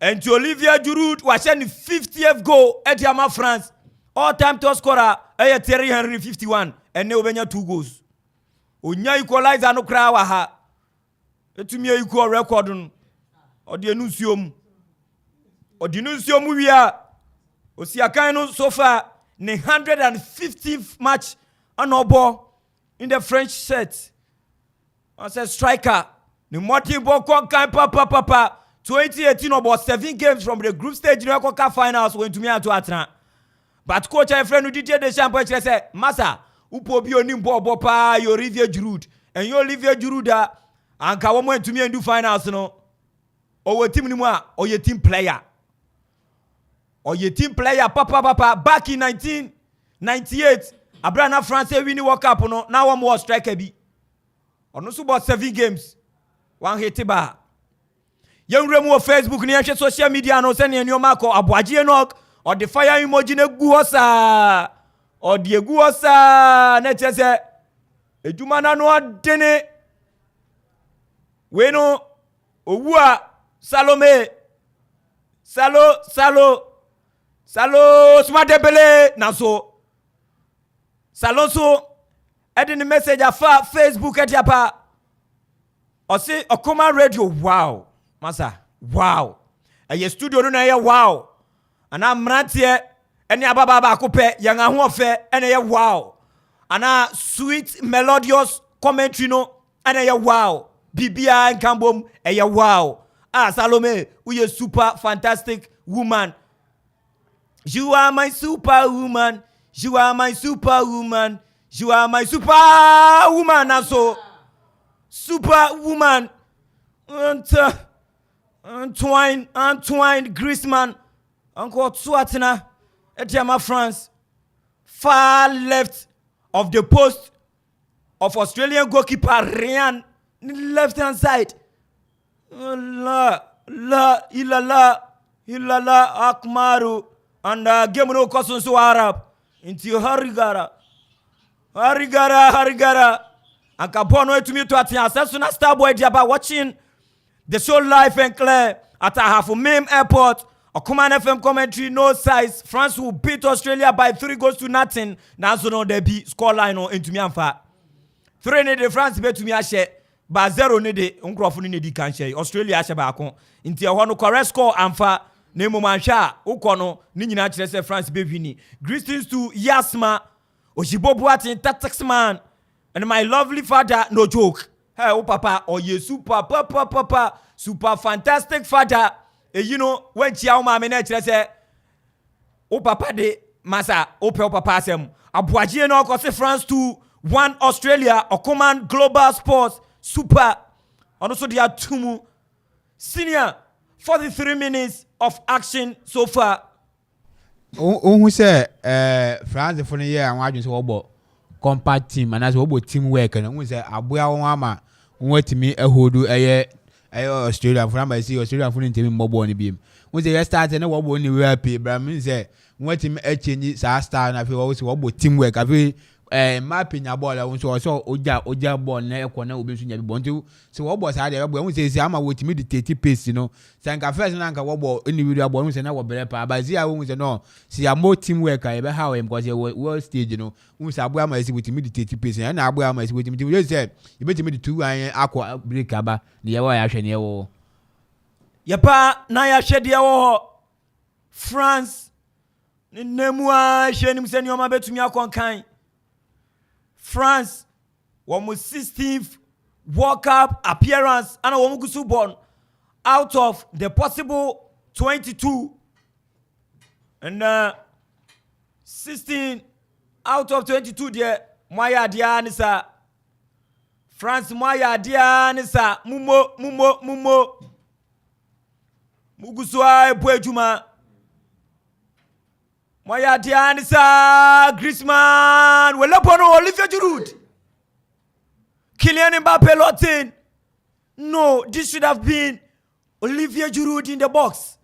and to Olivier Giroud was the 50th goal at Yama France all time top scorer Thierry Henry 51 and ne obenya 2 goals onya equalizer no kra wa ha etumi equal record no ode enusiom wia osiakan no so far ne 150th match anobo in the French set. As a striker, the multiple kan papa 2018 about 7 games from the group stage in the Coca finals went to me to Atran. But coach and friend who did the champagne said, Massa, upo bi onim bo pa your Olivier Giroud and your Olivier Giroud and ka went to me and do finals no. Or team ni mo or your team player. Or your team player papa back in 1998 Abrana France win the World Cup no now one more striker bi. Ono so about 7 games. One hit ba. Young remu Facebook ni ehwe social media no se ne enioma ko aboaje enok or the fire emoji na gu hosa. Or the gu hosa na chese ejuma na no adene. We no owua Salome Salo Smart Dembele na so Salonso edi ni message afa Facebook eti apa osi Okoma radio wow masa wow eye studio no na ye wow ana mrantie eni ababa ba akopɛ yang ahoɔfɛ ene ye wow ana sweet melodious commentary no ene ye wow bibia nkambom eye wow Salome uye super fantastic woman. You are my superwoman. You are my superwoman. You are my superwoman. Also, superwoman. Antoine Griezmann. Uncle Tsuatina. Etiama France. Far left of the post of Australian goalkeeper Ryan. Left hand side. Ilala Akmaru. And game no kosun so Arab. Into Harigara. And Kabono to me to attend. As soon as Starboy Diaba watching the show live and clear at a half Meme Airport Okuman FM commentary, no size. France will beat Australia by 3-0. Now so no there be scoreline on into me amfa. 3-0 France bet to me ashe. Ba 0-0 uncrophone ni di kan share. Australia ashe ba akon. Inti ehwo no correct score amfa. Na emu manhwa ukono ni nyina kire se France be wini. Greetings to Yasma Oshibobuatin Taxman and my lovely father, no joke. Hey, oh papa, oh yeah, super fantastic father. You know, when Chiao Mama say, oh papa de masa, oh papa sem. Abuaji no ko France 2-1 Australia, Okuman Global Sports Super. And also they are Tumu Senior 43 minutes of action so far. Who say France for the year and watching so compact team and as well teamwork and who say Abuya Wama went to me a hoodoo Australia from I see Australia for team mobile on the beam. When they start and what only we happy, but I mean say what team a change star and I feel also about teamwork. I feel mapping your ball. I want to also Oja born near corner will be soon born to. So what was I there? When we say I'm with me the 30 pace, you know. Sanka first and Anka what individual boys and our better, but see I won't say no. See a more teamwork I ever how him because you world stage, you know. We say Abuama is with me the 30 pace and Abuama is with me. You said you better me the 2 iron aqua break aba near why I should near. Yapa na ya shedia France nemua shenim se nyoma betumi akonkan. France won 16th World Cup appearance and Womugusu born out of the possible 22 and 16 out of 22 there Maya Dianisa France Maya Dianisa Mumo Muguswa Buejuma Maya Dianisa Griezmann Welapono Olivier Giroud Kylian Mbappe Lotin. No, this should have been Olivier Giroud in the box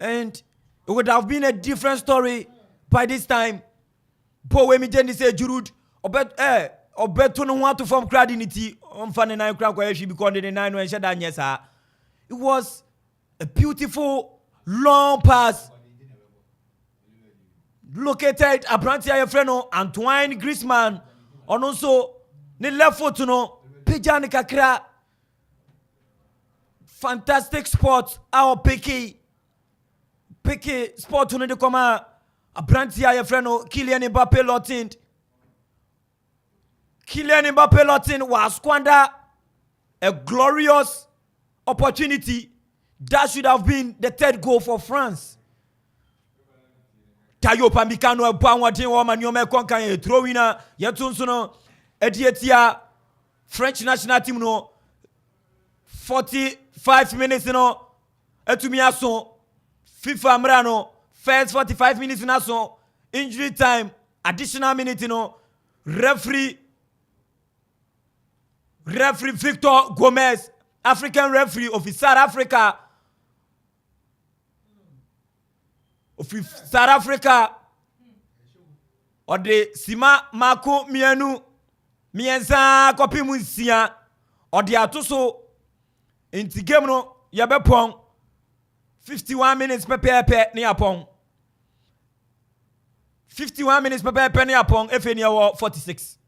and it would have been a different story by this time. But when me then say Giroud obeto no want to form credinity on fan 9 crowd because the 9 when shada nyesa. It was a beautiful long pass located Abrantia Yefreno Antoine Griezmann on also ne left foot no pejani kakra fantastic spot our picky spot no de koma Abrantia Yefreno Kylian Mbappe Lotin was squander a glorious opportunity that should have been the third goal for France. Tayo Pamikano e Bwanwadin wo maniome konkan e throwina yetunso no edietia French national team no 45 minutes no etumi aso FIFA mra no first 45 minutes na so injury time additional minute no referee Victor Gomez African referee of South Africa or the Sima Mako Mienu Mienza Kopi Munsia or the Atuso in Tigemno Yabepong 51 minutes per near pong 51 minutes per near pong FNA 46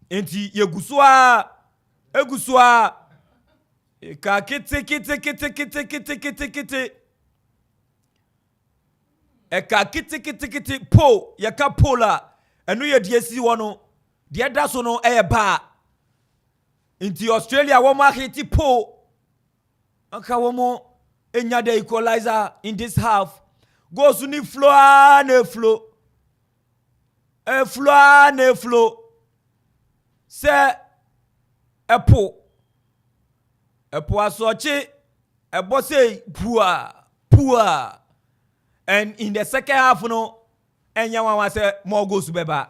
Enti Yeguswa Eguswa Ka kete Eka kiti po yaka pola enu ye diesi wono de da so no ba inti Australia wo ma hiti po aka wo mo enya the equalizer in this half go su ni flow na flow se epo asochi ebose pua and in the second half no enyawa wa say more goals to beba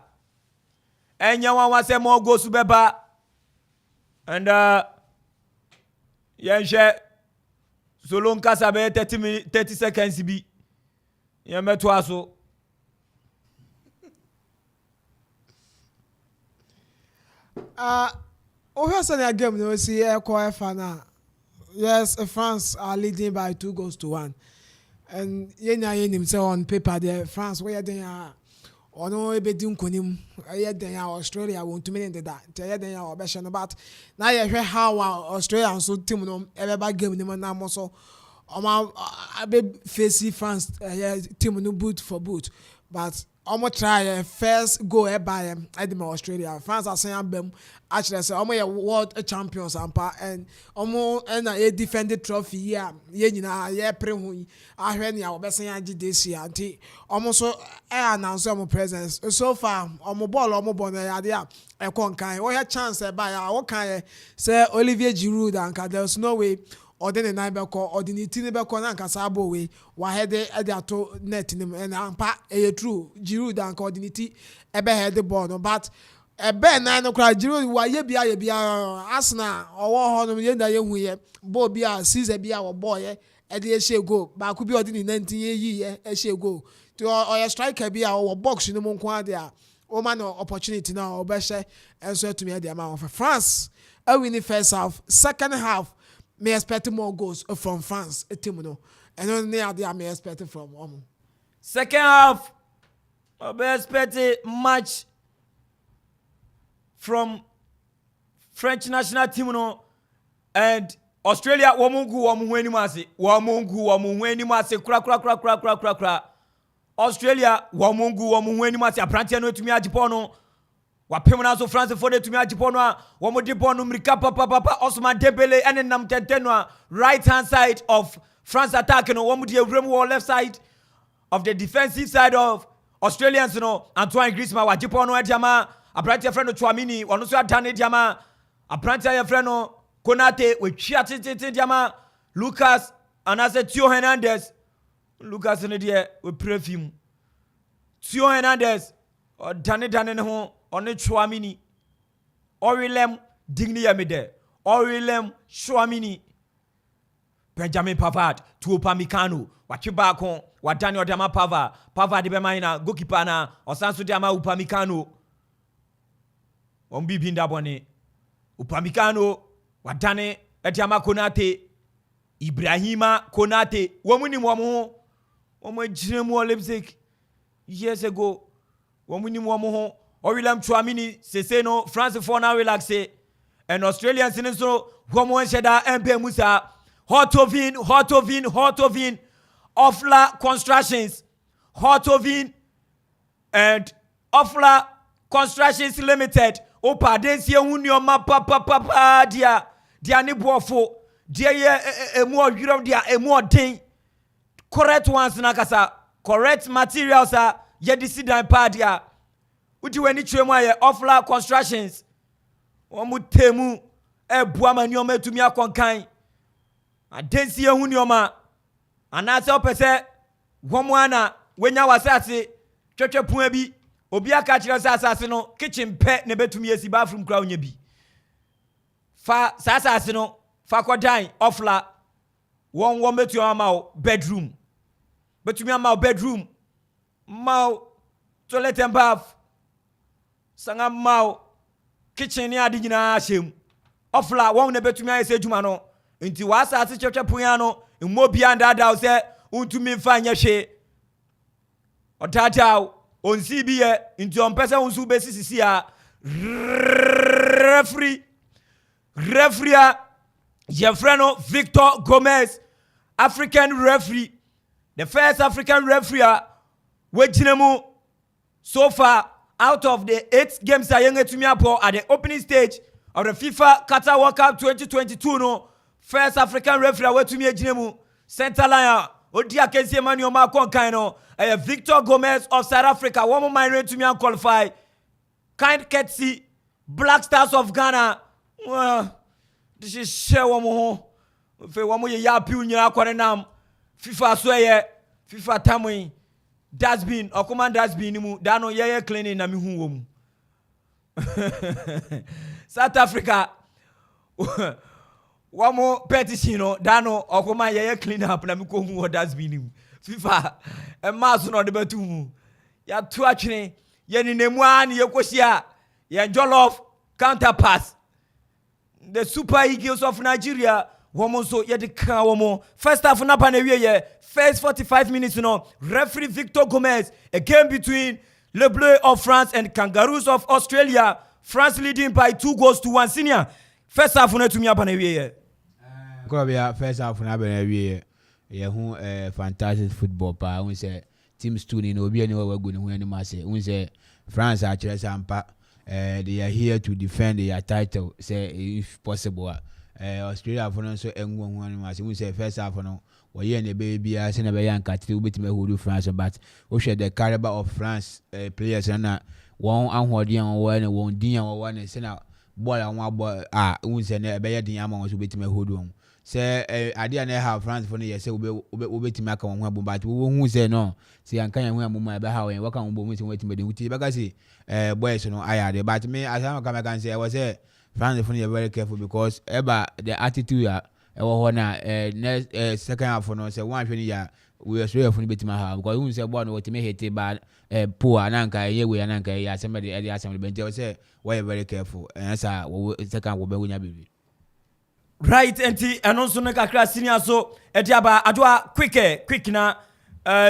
and yenche solon kasa be 30 seconds bi yemeto aso Ohio game no see Fifa now. Yes, France are leading by 2-1. and yen say on paper there France where they are ono ebedi nkonim ye den ya Australia won to mean that ye den ya obesho but na ye hwe how Australia so team no ebeba game ni na mo so omo abe face France team no boot for boot but omo try first go e buy edema Australia France asan bam actually say omo ye world champions ampa and omo na ye defended trophy here ye nyina ye pre hu ahwe ne obesan agi this year anti omo so announce omo presence so far omo ball na ya dia e kon kan o ya chance e buy o kan say Olivier Giroud and there's no way ordinary nine beko ordinary tin beko na nka sabo we wa head e dey ato net nim and ampa e true Giroud and ordinary ebe head the ball no but ebe na no kra Giroud wa ye bia Arsenal owo ho no ye nda ye hu ye ball bia season bia wo ball ye e dey share goal ba ku bi ordinary 19 ye e share goal to o striker bia wo box no mo nko ade a o man opportunity na o be share enso to me dey ma of France a win the first half second half may expect more goals from France team no and only are may expect from second half I expect much from French national team no and Australia kra Australia apprenti no tumi agipo no wapemuna so France for the tumi agipo no a womo de ball no mrika papa Osman Dembele and nam tenten no right hand side of France attack no womo de awrem wall left side of the defensive side of Australians no Antoine Griezmann wagipo no adiama apprenti friend no Chouamini wono so adane diama apprenti friend no Konate we chia tete diama Lucas and as Theo Hernandez Lucas ne de we perfume Theo Hernandez or dane ho on the Chouamini Orilem Digni Yamide Orilem Chouamini Benjamin Pavard to Upamecano Wachibako Wadani Odama Pavard de Bemaina goalkeeper na Osansu Dama Upamecano Ombi binda bone Upamecano Wadane Etiama Konate Ibrahima Konate womuni momo omo jinemu Leipzig years ago womuni momo William Chouamini sese no France for now relaxe and Australians in so womo sheda MP Musa Hotovin Offla Constructions Hotovin and Offla Constructions Limited opa densie hunio ma papa dia ne boafo dia ye emu odwiram dia emu odin correct ones na kasa correct materials a ye disidan pa dia uti wani twemu aye Offla Constructions omu temu ebua manio matumi akonkan adensie hunio ma anase opese womo ana wenya wasase twetwe pon abi obi aka kire asase no kitchen pe ne betumi esi bathroom kra onya bi fa asase no fa kodan Offla won betu ama bedroom betumi ama bedroom mau toilet and bath sanga mau kitchen ni adi nyina ahyem Offla won ne betumi ayese adwuma no nti wa asase twetwe pon ya no mmobi andada se untumi mfa nya hwe otataw onsi biye nti ompese unsu besisisi a referee Jefreno Victor Gomez African referee the first African referee wejinemu so far out of the 8 games that yengetumi apo at the opening stage of the FIFA Qatar World Cup 2022 no first African referee wetumi ejinemu center line odi akensie mani o ma konkan no Victor Gomez of South Africa one more minor to me and qualify kind Ketsi Black Stars of Ghana this is share one more fe one more ya piu nyina kware nam FIFA so ye FIFA tamwe dustbin or command dustbin mu da no ye cleaning na me hu wo mu South Africa one more petition no da no or command ye clean up na me ko hu dustbin mu FIFA e maso no de betu ya to atwene ye ni nemu an ye kosia ye jollof counter pass the Super Eagles of Nigeria womo so ye de ka womo first half na pa na wie ye first 45 minutes no referee Victor Gomez, a game between Le Bleu of France and Kangaroos of Australia, France leading by 2-1 senior first half na tumi apa na wie ye Krobia first half na ba na wie ye hu fantastic football pa we say teams two ni obi ani wa go ni hu ani ma say we say France a kire sampa they are here to defend their title say if possible Australia for no so enwo hu ani ma say we say first half no we ye na baby a say na be yan katire obetime hold France but we share the caliber of France players na won ahode an won na won din an won na say na ball an wa ball we say na be ye din ama won so obetime hold on say ade na have France for no ye say obetime aka won ho abo but we hu say no say an kan yan hu amuma be ha won waka won bo mu say obetime de wuti baka say boys no ayade but me as I can say I was say France for no very careful because the attitude ho na next second half no say one hwe ni ya we Australia for no betima ha because we say ball no what me hit ba poor ananka ye we ananka ya say me the assembly bench say we very careful and say second we be wonya baby. Right, enti eno nso ne kakra senior so ediaba adwa quick na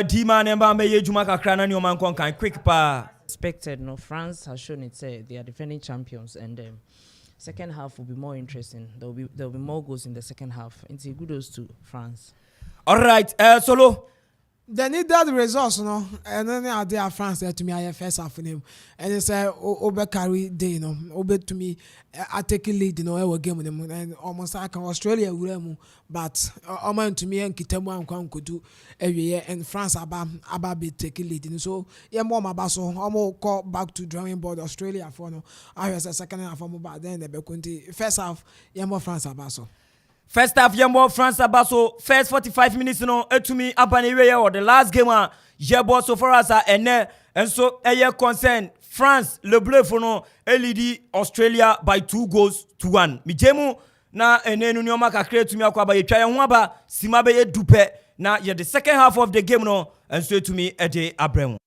di man emba me yejuma kakra na ni o man kon kan quick pa Expected, no, France has shown it. They are defending champions, and second half will be more interesting. There will be more goals in the second half. It's a kudos to France. all right Solo They need that results, no, and then they are France there to me. I first half in him, and it's over carry day, no, over to me. I take a lead, you know, I will game with them, and almost like Australia with them, but almost to me and Kitemu and could do every year, and France about be take a lead, and so yeah, more my basso, almost call back to drawing board Australia for no. I was a second half, but then the first half, yeah, more France abaso. first half yembo France abaso first 45 minutes no etumi abanewe or the last game yebo so far as ene and so eye concern France Le Bleu for no lead Australia by 2-1 mijemu na ene no nyoma kakra etumi akwa ye twa ye ho aba sima be ye dupe na ye the second half of the game no and so etumi ede abrem.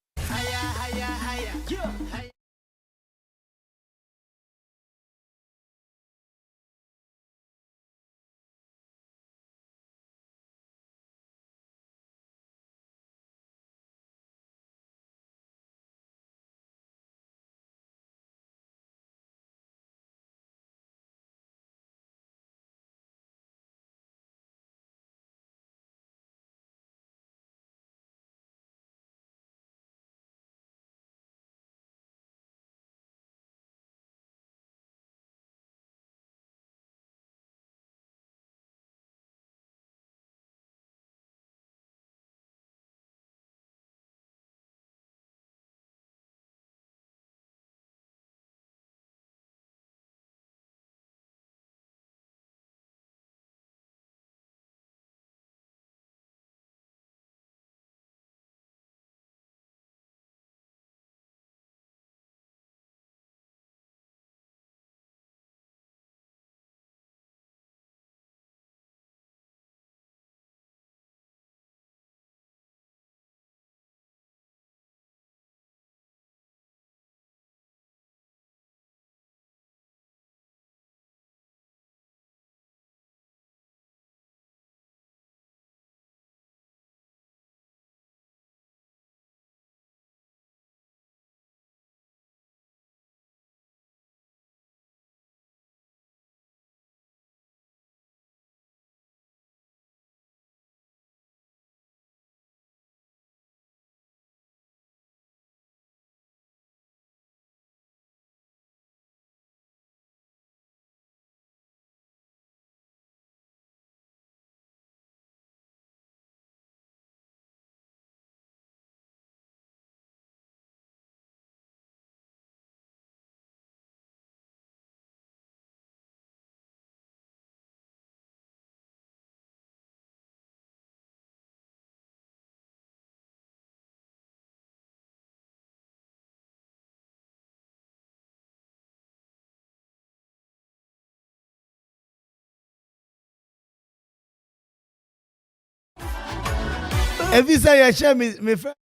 If you say you share me friend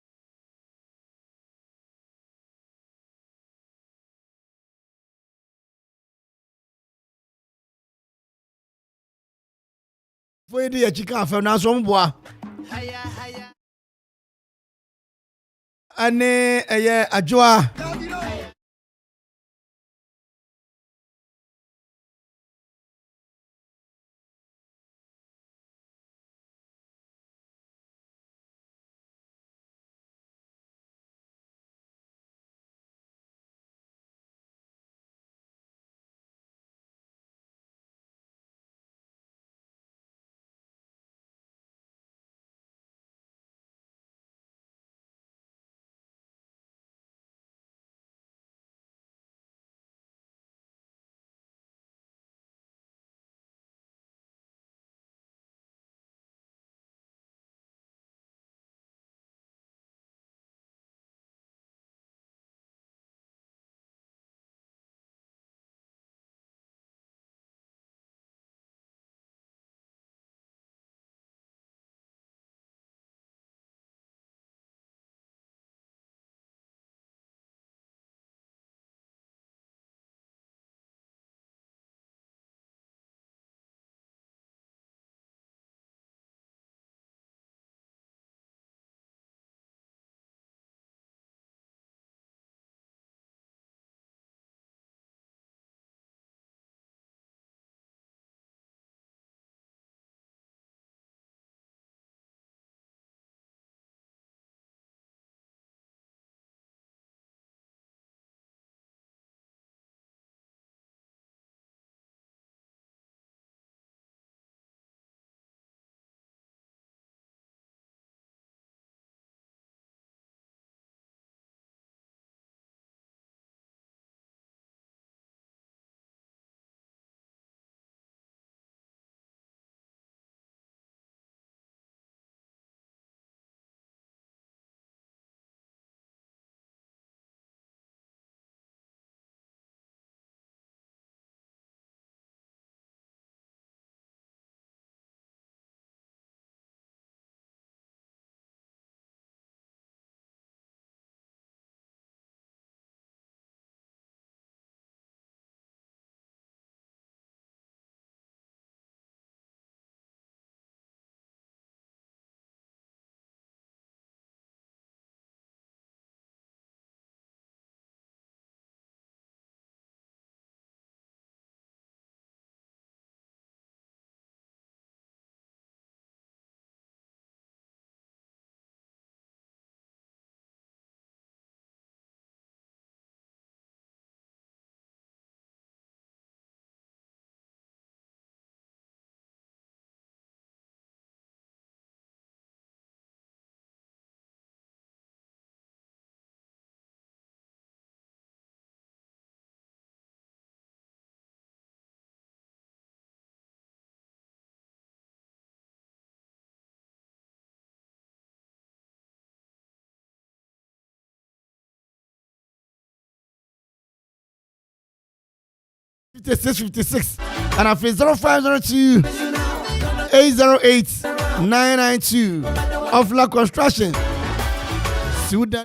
For the chicken for now some boy. Ane ajoa. $56 and I feel 0502 808 992 of La Construction. Sudan.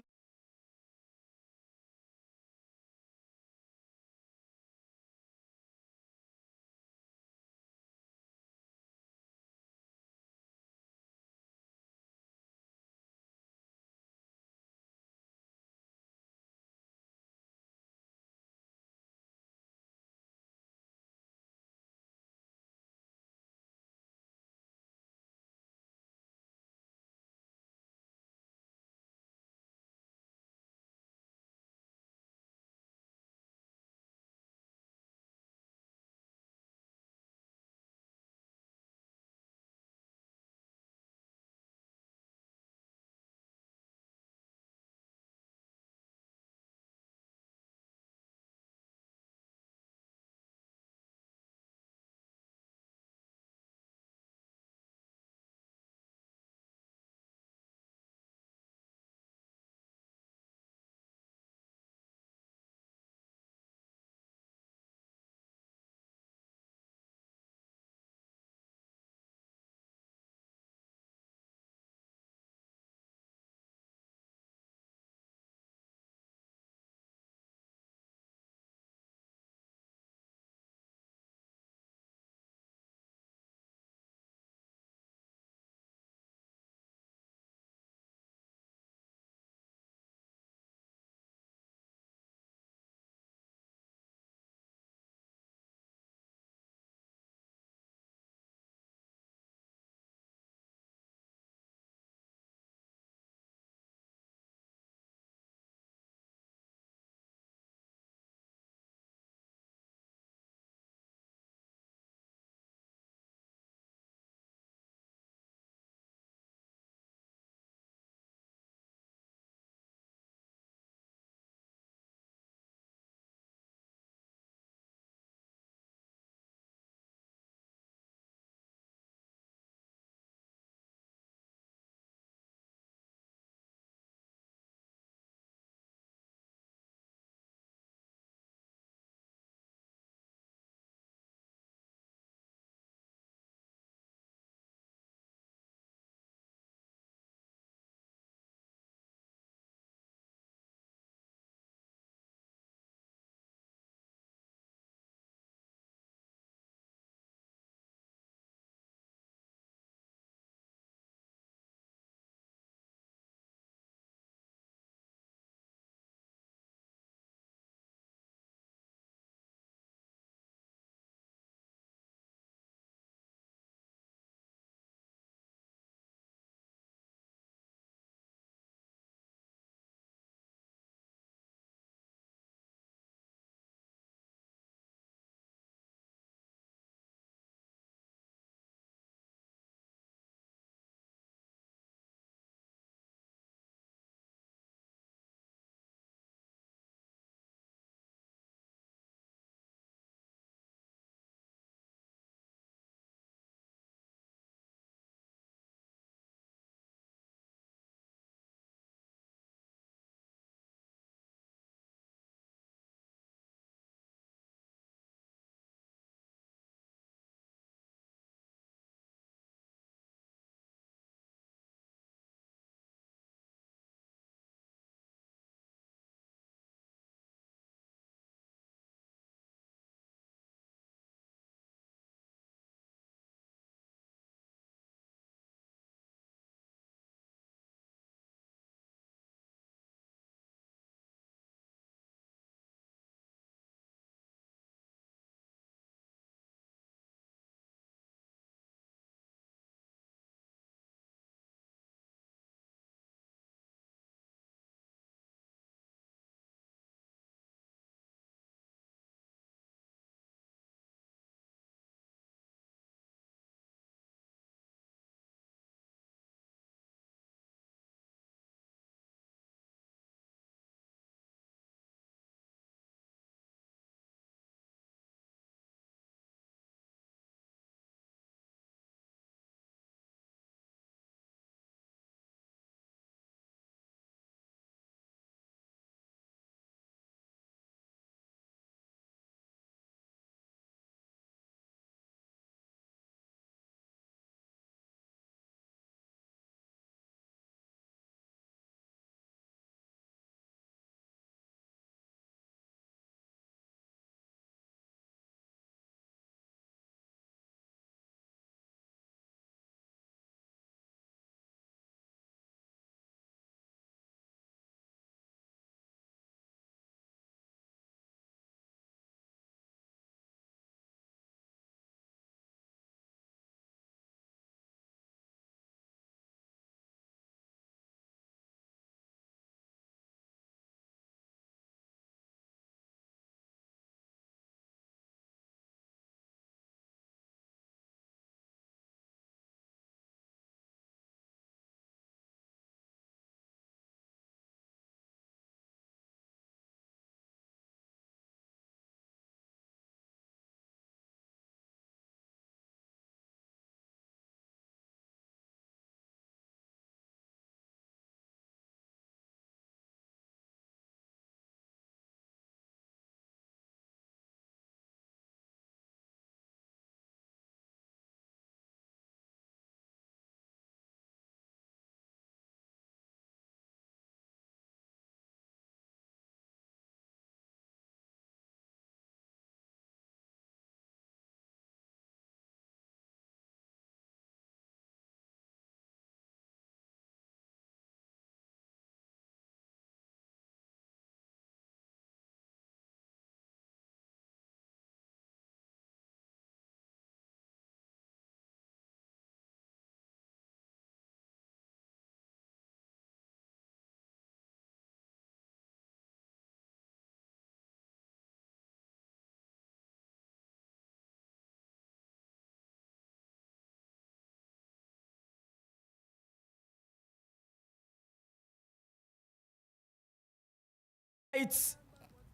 It's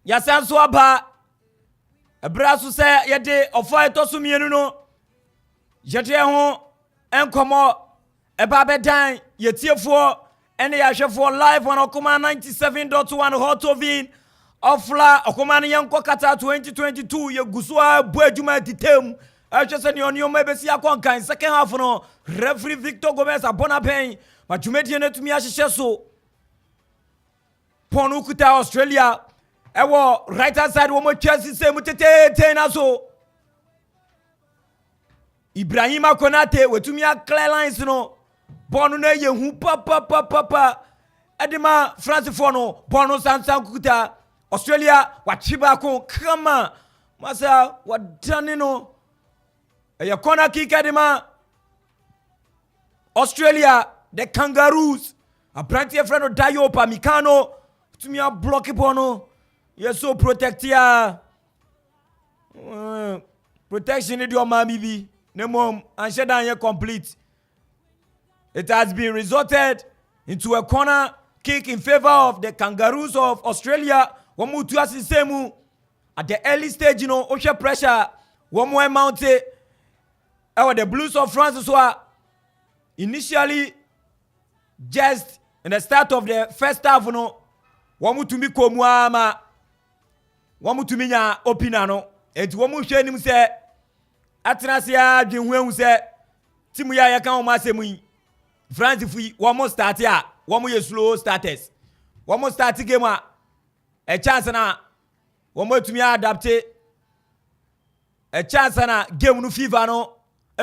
yasan so aba ebra so say yede ofo etoso mienu no yede ho enkomo eba bedan yetiefo ene yahwefo live on Okuma 97.1 Hot Oven ofla Okuma ne yenko Qatar 2022 yeguso abu adwuma titem ahwese ne onyo mabesi akonkan second half no referee Victor Gomez abona pen madwumedie natumi ahyehye so ponu kuta Australia ewo right hand side wo mo Chelsea say mutete na so Ibrahima Konate wetumi a clear lines no ponu na yehu papa edema France for no ponu sansan kuta Australia wachiba ko kama masa wadane no e corner kick edema Australia the Kangaroos a plenty of friend Dayo Pamikano to me a block pono you're so protectia protection in your mommy be no mom and shut down complete. It has been resorted into a corner kick in favor of the Kangaroos of Australia. One more to assist at the early stage, you know, ocean pressure. One more mounted. The Blues of France were initially just in the start of the first half, you know, one more to me komuama, one more to me ya opinano. It one more shame him say, Atrasia, Jinwe say, Timuya yakan masemi. France if we one more start here, one more slow starters. One more start game a chance na one more to me adapt a chance na game no FIFA no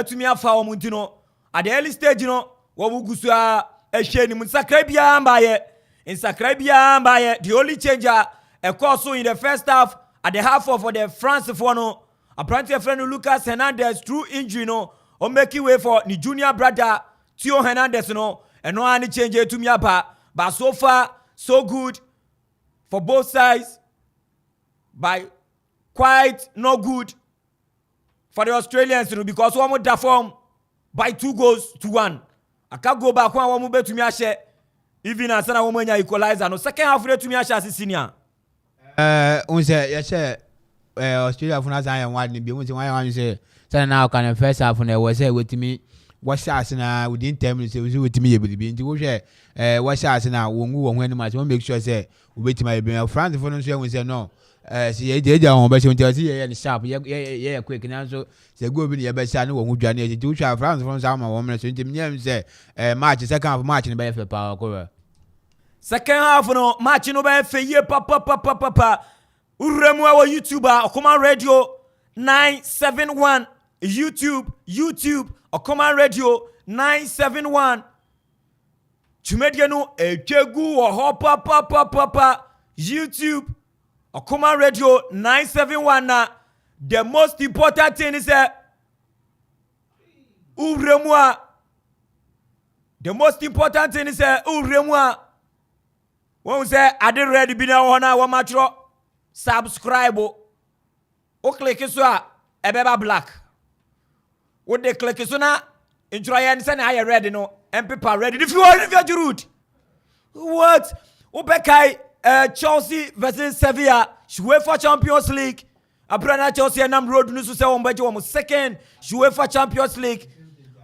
to me afa omuntino at the early stage no wo gusua a sheni mun sakrabia mbaye in sakrabia mbaye the only changer a course in the first half at the half of the France for no apparently friend Lucas Hernandez through injury no o make way for the junior brother Theo Hernandez no and no any change to me but so far so good for both sides by quite no good for the Australians because one more da form by 2-1 I can't go back one more to me ashe even as na woman equalizer no second half to me ashe senior unse ya say Australia for us and one be one say now can first half na we say wetimi what's na within 10 minutes we with me be nti wo hwe what's na wongu won hwani match we make sure say we betima be France for no so we say no see ye dey on be say we ye sharp ye quick na so say go bi ye be say no won dwane nti wo hwe France for so ma won so nti me say match second half match ni be fe pa ko second half no match no be fe ye papa uremu wa YouTuber Okuma Radio 971 YouTube Okuma Radio 971 Chumedie no ejegu wo ho papa YouTube Okuma Radio 971 na the most important thing is uremua the most important thing is uremua when say I did ready be na ho na wo matro subscribe o click so a ebeba black what they click so na intro ya nse na ready no and people ready if you are root what Ubekai Chelsea versus Sevilla UEFA Champions League Abrana Chelsea and road no say on beje wo second UEFA Champions League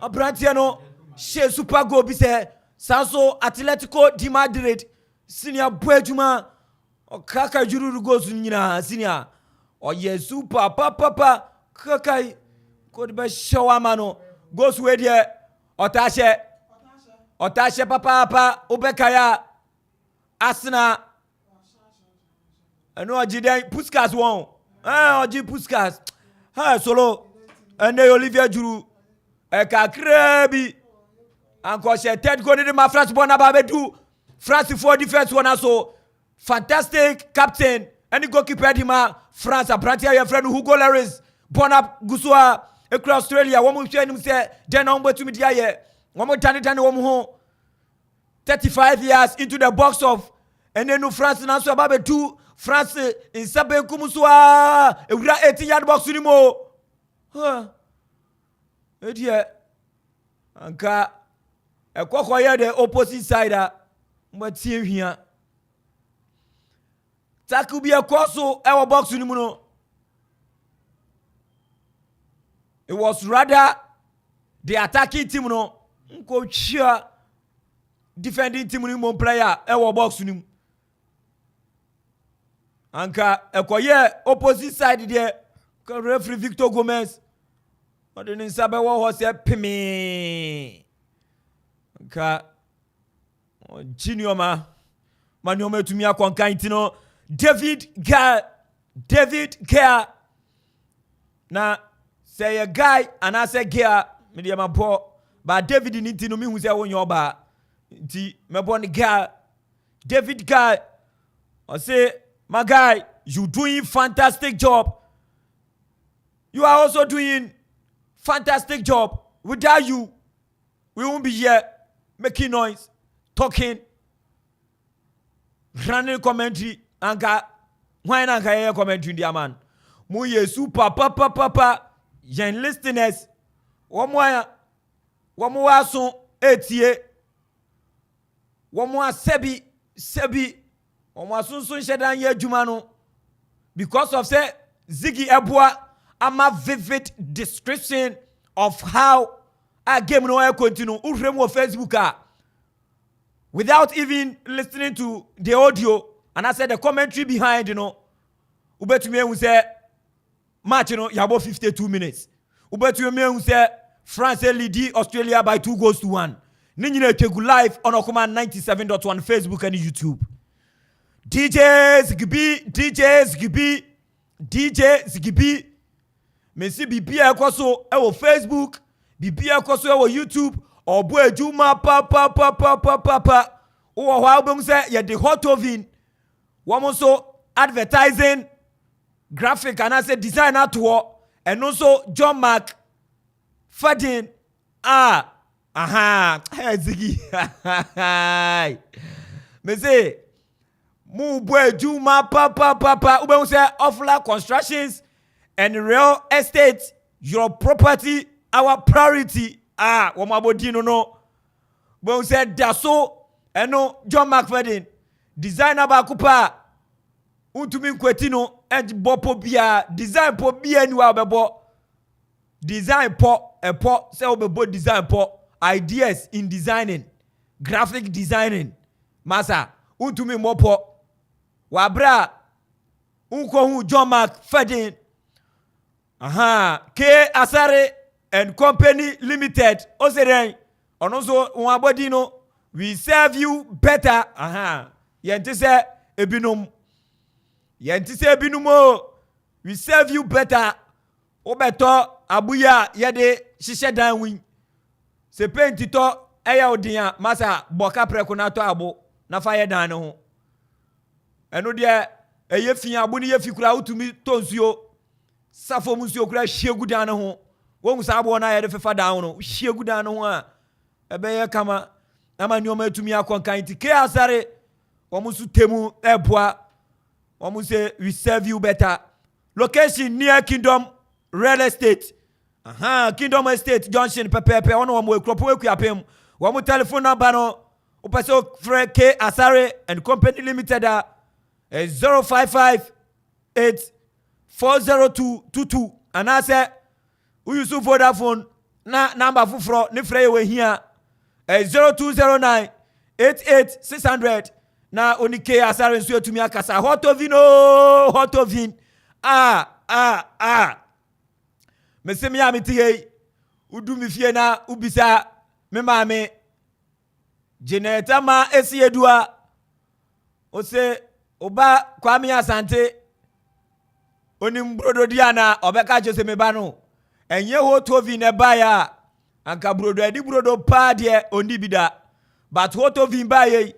Abrantia no she super go bi say Sanso Atletico de Madrid senior boadjuma okaka jururu goes nyina senior oye super papa kakai could be shawama no goes we there otashe papa Ubekaya Asna and no Jiden Puskas won oji Puskas solo and Olivia Juru kakrebi anko she third goal in my France born ababedu France for defense one also fantastic captain and the goalkeeper Dima France Abrantia your friend Hugo Lloris born up Gusua across Australia one more him say then on to me dia one more tani one more 35 years into the box of and then France now so ababedu France in Saben Kumuswa ewura 18-yard box ni mo Edie anka ekwokoye the opposite side a mbatie hia tackle bi ekoso e wo box ni mu no. It was rather the attacking team no nko chia defending team ni mo player e wo box ni mu. Anka ekoye opposite side there referee Victor Gomez odin sabe wo ho se pimi. Anka junior manioma tumi akwankan tino David Gea na say a guy and I say Gea me dey mabo but David ni tino me hu say won yoba nti me born Gea David Gea I say my guy you doing fantastic job, you are also doing fantastic job. Without you we won't be here making noise, talking, running commentary. Anka why na ka commentary dia man mu yesu papa yen listeners wo aso etie wo mo asebi wo mo asunsun shedan ye adwuma no because of say Ziggy Ebua ama vivid description of how a game no will continue urem on Facebook without even listening to the audio. And I said the commentary behind, ubetumi who say match, yabo 52 minutes. Ubetumi who say France lead Australia by 2-1. Ninyine Kegu live on Okuma 97.1 Facebook and YouTube. DJ Ziggy. Mesi bibia ekoso e wo Facebook, bibia ekoso e wo YouTube, obo ejuma pa. Wo ho album say ye the hot oven. Woman so advertising, graphic, and I say designer to and also John Mark Fadin. Hey Ziggy. Me say, mu boy juma papa. Ube say Offla Constructions and real estate, your property, our priority. Wama bodino no. Ube say Daso and no John Mark Fadin. Designer ba kupa untumi nkwetino and bopo bia design po bia ni wa obebo design po se obebo design po ideas in designing, graphic designing masa untumi mopo wa bra unko hu John Mark Fadin K Asare and Company Limited oseren onoso won abodino we serve you better Yenti se ebinum we serve you better. Obeto abuya yede shishe dan win. Se penti to eya odian masa boka preko na to abo na fa ye dan ho. Eno de eye fi abo ni ye fi kura utumi tonsuo. Safo musuo kura hiegu dan ho. Wo sa abo na ye de fefa dan ho. Hiegu dan ho a ebe ye kama ama nyoma etumi akonkan ti ke asare Wamusu temu eboa. Wamuse we serve you better. Location near Kingdom Real Estate. Kingdom Estate Junction pepepe. Ono wamu ekropo weku yapem. Wamu telephone number no. Upaso Fred K Asare and Company Limited 055-8-40222. And I say Uyusu Vodafone na number fufro ni frey we here 0209-88-600. Na onike Asare nsuo tumi akasa hot oven mesemi ya mitiye udu mi fie na ubisa me maame geneta ma esiedua ose oba Kwame Asante onim brodo diana obeka jose me ba no enye hot oven e ba ya anka brodo edi brodo pa de oni bida but hot oven ba ye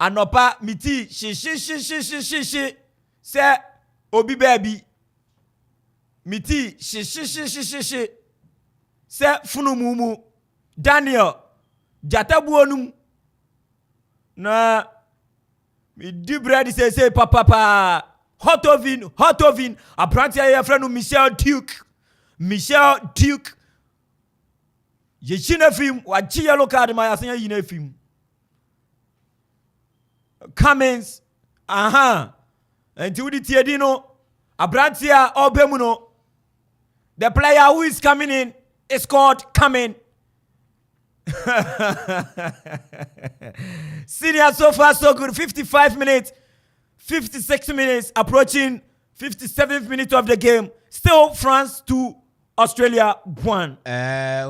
anopa miti shi se obi baby miti shi se funumumu Daniel jatabuonum na mi di bread say papa hot oven aprantia ya friend Michelle Duke ye chine film wa chi yellow card ma ya senya yine film Cummins, And to the Tiedino, Abrantia or Bemuno. The player who is coming in is called Coming. Senior so far so good. 55 minutes, 56 minutes, approaching 57th minute of the game. Still France 2, Australia 1.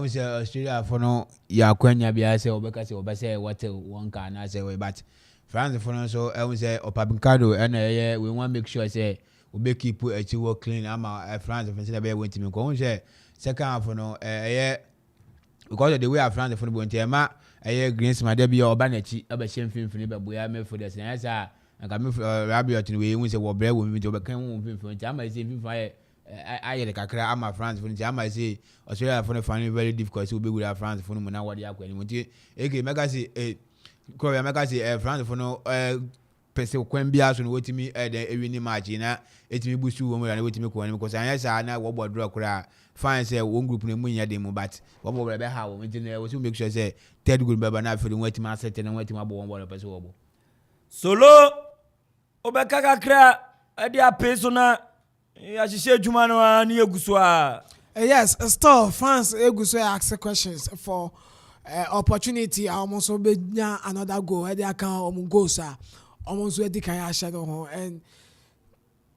We say Australia for no ya kwenya bia say obeka say what one can I say but France for no so we say opabinkado and we want make sure say we be keep it work clean ama France for say be went to me ko say second half no because of the way our France for no ema Greensman there be oba na chi aba hye mfimfini be boya me for the sense nka me rabia to we we say wo bre wo me to be kan wo mfimfini ama say mfimfini I like a ama France for the I say Australia for the family very difficult so be with France for no na what ya kwani monti eke mega say Korea mega say France for no pese kwan bia so no wetimi the ewini match na etimi busu wo mo na wetimi ko because anya sa na wo bodro kura fine say one group na munya dem but wo bo be ha wo monti na we so make sure say third group be na feel wetimi asset na wetimi abo won bo pese wo bo solo obeka kakra ade apeso na Yes, still France eguso ask questions for opportunity almost be another goal they can goals almost we can shadow and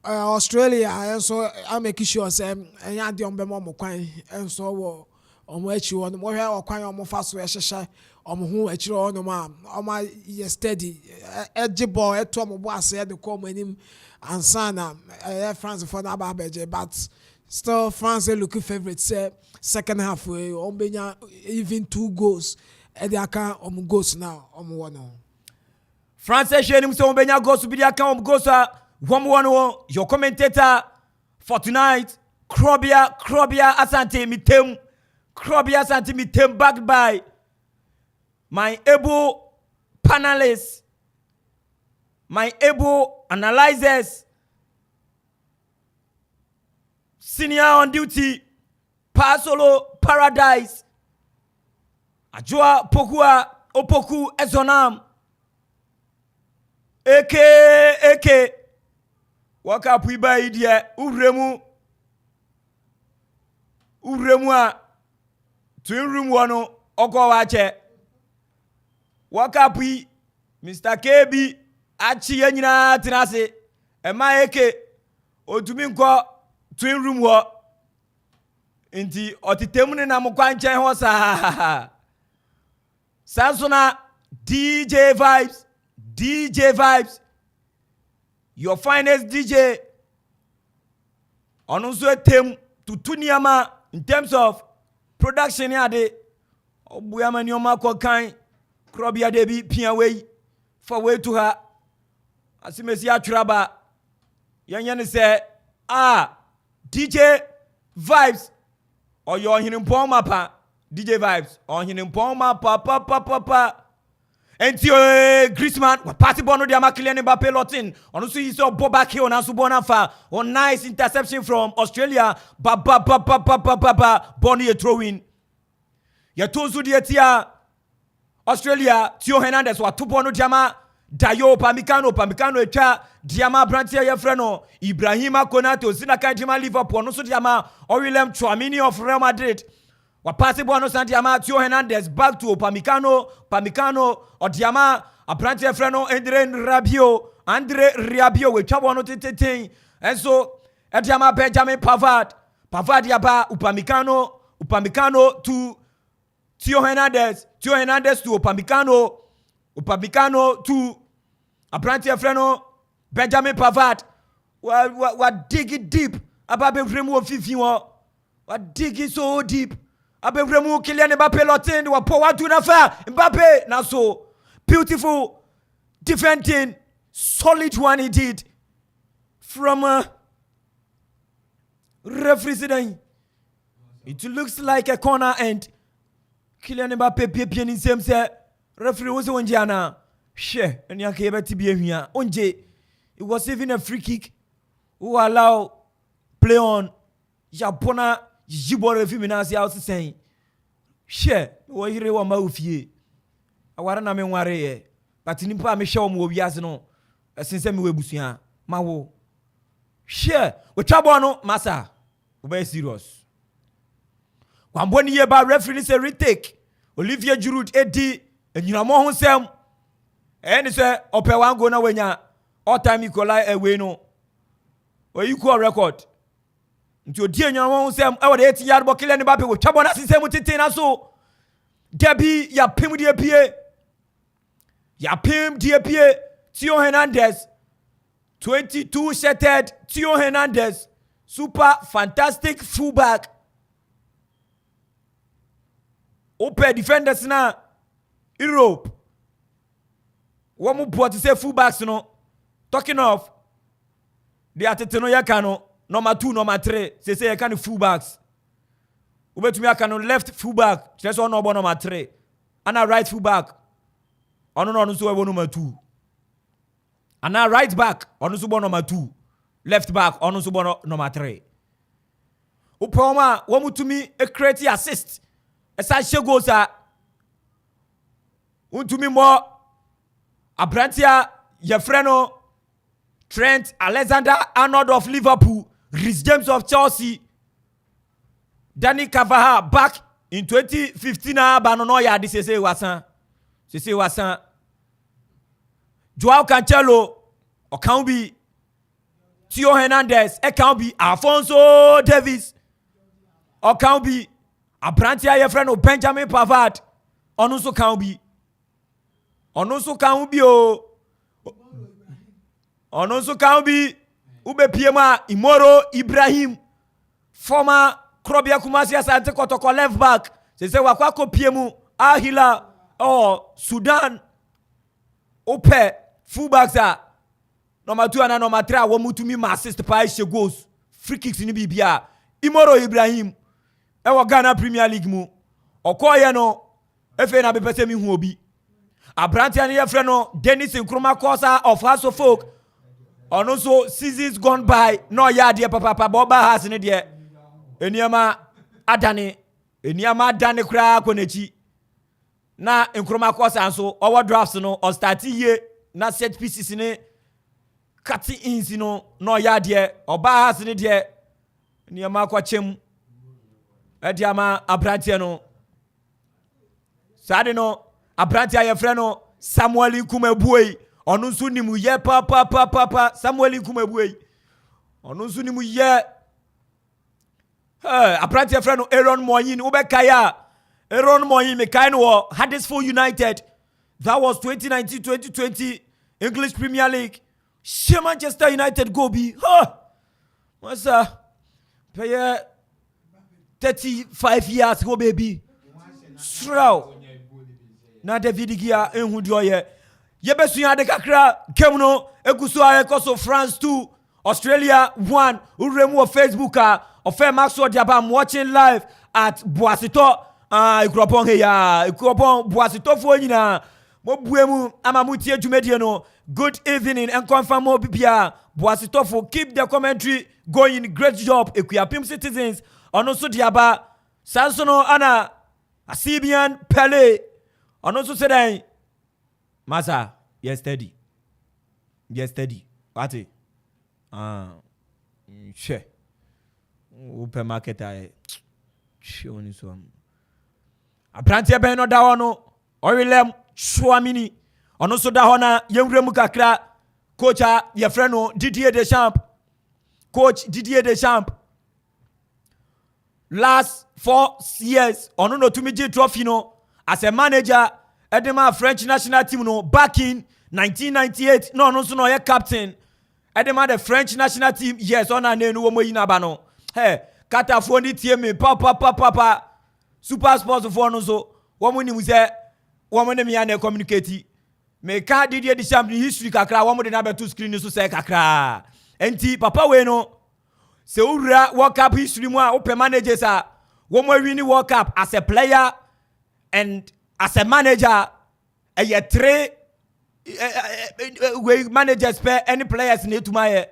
Australia so I make sure say enya de ombe mo kwan and so wo omo achi wo no mo hwe okwan omo fa so ehhehye omo hu achi ro no ma omo ye steady ejiball eto omo bo ase de ko mo anim ansana France for na ba beje but still France looking favorite say second half we ombenya even 2 goals e dey aka goals now one France shenim so ombenya goals bi dey aka goals one your commentator for tonight Krobia Asante Mitem backed by my able panelists, my able analyzers, senior on duty, Pasolo Paradise, Ajua Pokua Opoku Ezonam, Eke, Waka Puiba Idia, Uremua, Twin Room Wano, Okowache, Waka Pui, Mr. KB, Achi Yenina Tinase, Ema Eke, Otuminko, Twin Room Wa, Inti, Otitemune na Mukwanche Hosa, Sansona, DJ Vibes, your finest DJ, Onunso Tem, Tutuniama, in terms of production yade, Obuyama Nyoma Kokai, Krobia Debi, Piaway, for way to her. Asimesia Traba, Yanyan say, DJ Vibes, or your Hinimpoma pa, DJ Vibes, or Hinimpoma pa. And Griezmann, what party bono de Kylian Mbappé lotin. On also you saw Boba K on Asubonafa. On nice interception from Australia. Bonnie a throw in. Ya tozu dia Australia, Tio Hernandez, what 2 bono diama. Dayo Pamicano echa diama Brantia Yefreno, Ibrahima Konato, Zinaka Jima Liverpool, no so diama, or William Chouamini of Real Madrid. Wapasi Bono Santiama, Tio Hernandez, back to Pamicano, or Diama, a Brantia Freno, Andre Rabiot, with Chabono Tete, and so, Diama Benjamin Pavard Yaba, Upamicano to Tio Hernandez to Upamicano to a Brantia Freno, Benjamin Pavard, what dig it deep, about the remove Fifa, what dig it so deep. Abebremu Kylian Mbappé lotin wa power to na fa Mbappé na so beautiful defending solid one he did from referee side. It looks like a corner and Kylian Mbappé pie ni same say referee was on jana she and yake beti bi ehia onje it was even a free kick who allow play on Japona Jibore Fiminasi out saying, share, what you want my fee. I want to name worry, but in Pamisha Mobiasno, since I'm Webusia, Mawo. Share. We trouble no massa. We be serious. One boni ye ba referee say retake. Olivier Giroud edi enyinamo ho sem. Eni say ope wan go na wenya all time equalize away no. Or equal record. Nti odi enyinamo ho sem e wo de 8-yard ball Kylian Mbappe we trouble na sisem tete na so. Debi ya pim die pie. Ya pim die pie. Theo Hernandez 22 shattered. Theo Hernandez super fantastic fullback. Open defenders na Europe. One more boy to say fullbacks no. Talking of the ateteno yakano number 2, number 3. Say yakano fullbacks. Ube to me yakano left fullback. Just one number 3. And a right fullback. Ono so number 2. And a right back. Ono so number 2. Left back. Ono so number 3. Upoma one to me a create assist. Esa shegosa untumi mo Abrantia Yefreno Trent Alexander-Arnold of Liverpool, Reece James of Chelsea, Danny Carvajal back in 2015 banono ya di sese wasan Joao Cancelo Okambi Theo Hernandez Okambi Alphonso Davies Okambi Abrantia ye friend of Benjamin Pavard. Onuso can be o. Onuso can be Ube Piema Imoro Ibrahim. Former Krobia Kumasi Asante Kotoko left back. Se wakwako Piemu Ahila or Sudan. Ope fullbacks are number 2 and number 3. Womu to me ma assist pa goals. Free kicks in Bibia. Imoro Ibrahim. Ewa Ghana Premier League mu okoye no efe na bepese mi hu obi Abrantia ne yefre no Dennis Nkrumah Kosa of House of Folk ono so seasons gone by no ya de papa boba has ne de eniama adane kra konechi na Nkrumah Kosa so our drafts no o start ye na set pieces ne cutting ins no ya de oba has ne de eniama kwa chem Ediama Abrantia no Sade no Abrantia ye freno Samuel Kumebuei Onunsu ni mu ye pa Samuel Kumebuei Onunsu ni mu ye Abrantia freno Aaron Moyin Ubekaya Aaron Moyin mekaino wo Huddersfield United. That was 2019-2020 English Premier League. Manchester United go be Masa Pay 35 years go baby. Srow. Na David Gia enhu dio ye. Yebesu ya de kakra kemuno eguso aye koso France 2, Australia 1. Uremu of Facebook ofe Maxwell Diaba. I'm watching live at Boasito ikropon heya. Ikropon Boasito fo nyina. Mo buemu ama mutie dwumedie no. Good evening and confirm mo bibia. Boasito fo keep the commentary going. Great job Equiapim citizens. Ono so Diaba Sansono ana Asibian Pele. Ono so sedai Masa yes steady. Pati she Upe market I she oni so Abrantia ben no da wono Orilem Chouamini. Ono so da hona yemremu kakra coach ye friend no Didier Deschamps. Last 4 years, ono no tumiji trophy no as a manager edema French national team no back in 1998. No so no ye captain edema the French national team. Yes, ona ne no wo yina ba no. Hey, Qatar fo ni tie me papa Super Sports fo no so wo mo ni mu se wo mo ne me ya na communicate me ka Didier Deschamps history kakra wo mo de na beto screen so se kakra enti papa we no se ura World Cup history mu a open managers a wo mo win World Cup as a player and as a manager a 3 we managers pay any players need to my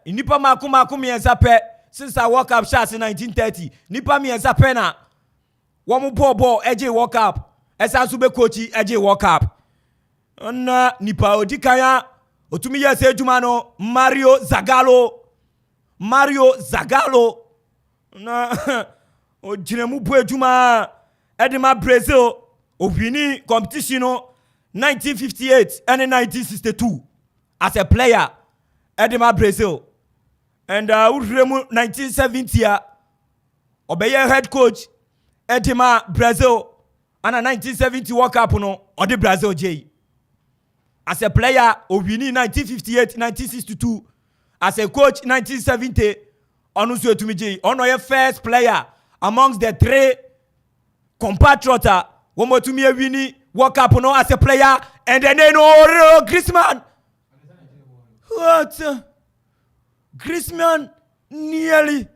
nipa maku miensa pe since I World Cup shots in 1930 nipa miensa pe na wo mo ball eje World Cup esa so be coach eje World Cup na nipa odikanya otumi yɛ sɛ adwuma no Mario Zagallo na ogyina mu bu adwuma edema Brazil owini competition no 1958 and 1962 as a player edema Brazil and uremu 1970 obeye head coach edema Brazil and 1970 World Cup no odi Brazil J as a player owini 1958 1962 as a coach 1970 onu so etumi J ono ye first player amongst the three compatriots womotumi ewini World Cup no as a player and then Griezmann. What? Griezmann nearly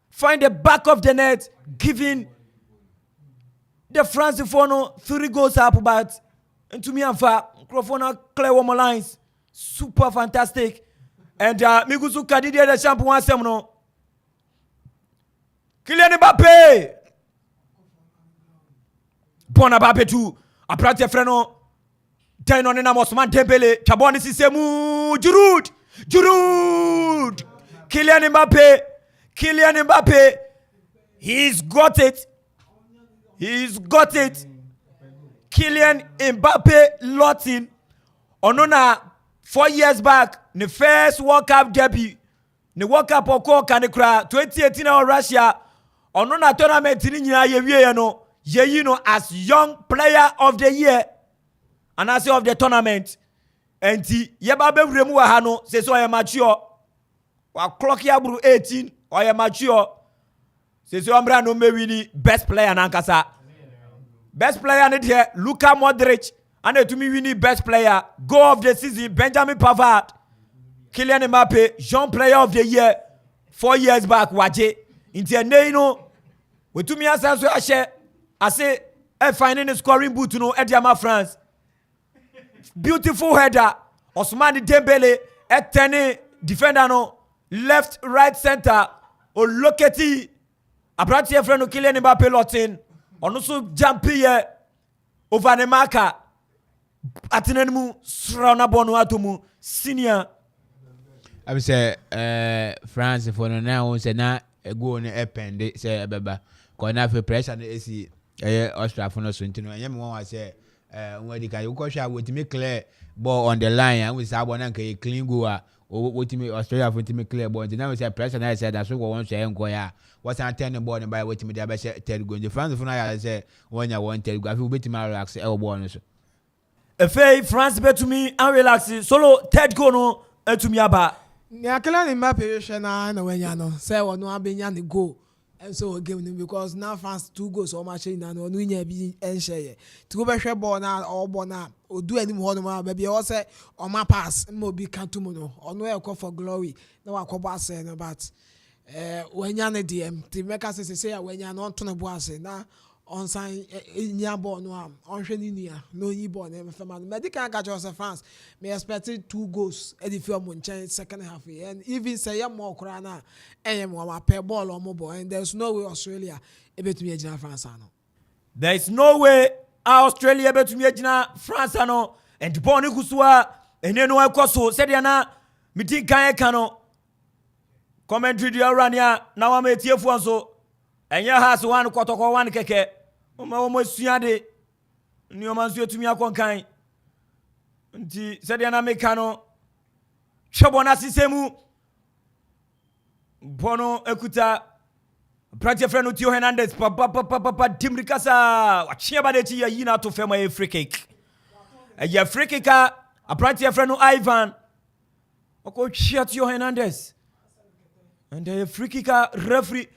find the back of the net, giving the France for 3 goals up, but to me and for Crofona clear one more lines, super fantastic. And Migusu Kadidi the champion one semono. Kylian Mbappé. Bona Mbappé too. Aprate freno. Teno nena Osman Dembele. Chaboni Sisemu. Giroud. Kylian Mbappé. He's got it. Kylian Mbappé Lotin. Onona 4 years back. The first World Cup debut. The World Cup oko kanekra 2018 in Russia. Onona tournament ni nyina yewie no. Ye know as young player of the year and as of the tournament and ye ba be remu wa ha no say so mature wa clock ya bru 18 or ye mature say so ambra no me wini best player na nkasa best player ne de Luka Modric and etumi wini best player goal of the season Benjamin Pavard Kylian Mbappé young player of the year 4 years back waje inti ene no wetumi asanso ahye I say, finding the scoring boot no Ediama France. Beautiful header. Osman Dembele, Etene, defender no, left, right, center. O Loketi, Abrati friend Kylian Mbappé Lotin. On also jump here over the marker. Atenemu, Srana Bono Atomu, senior. I would say, France for now, say na go on a pen, say Baba. Kona for pressure and AC. Austria for no soon. I am one say, when the guy with me clear ball on the line and we say, one and clean goer or what me Australia for to me clear ball. Now we say, press and I said, that's what one say, and go, yeah. What's I turn the ball and by what me the best tell going. The France for I say, when I want to go, I will bet my relax elbow. A fay France bet to me and relax solo Ted Gono to me about. Kylian Mbappé na when you know say we no abenya the goal. And so game because now fans 2 goals or match na no nya bi enhye to go be hwe ball na or ball na odu anim ho no ma be o say o ma pass mo bi kan to mu no ono e call for glory na wa kwabo ase no but wanya ne DM ti meka say wanya no to no bo ase na on sign nya ball no am on hwe ni nia no yi ball na me fama medical catch us fans me expected 2 goals e di fi omo nchen second half and even say ya more kra na mo ma pe ball omo ball and there's no way Australia e betumi agina France ano there is no way Australia betumi agina France ano and ball ni kusua ene no ekoso said na meeting kan no commentary dia rania na wa metiefu anso enye has one kotoko one keke o suade ni o manso etumi akonkan nti said na meka no hwebona sisemu bono ekuta Prati friend Theo Hernandez papa Timrikasa wachia badechi ya yina to fema e free kick e free kick a Prati friend Ivan oko chia Theo Hernandez and a free kick referee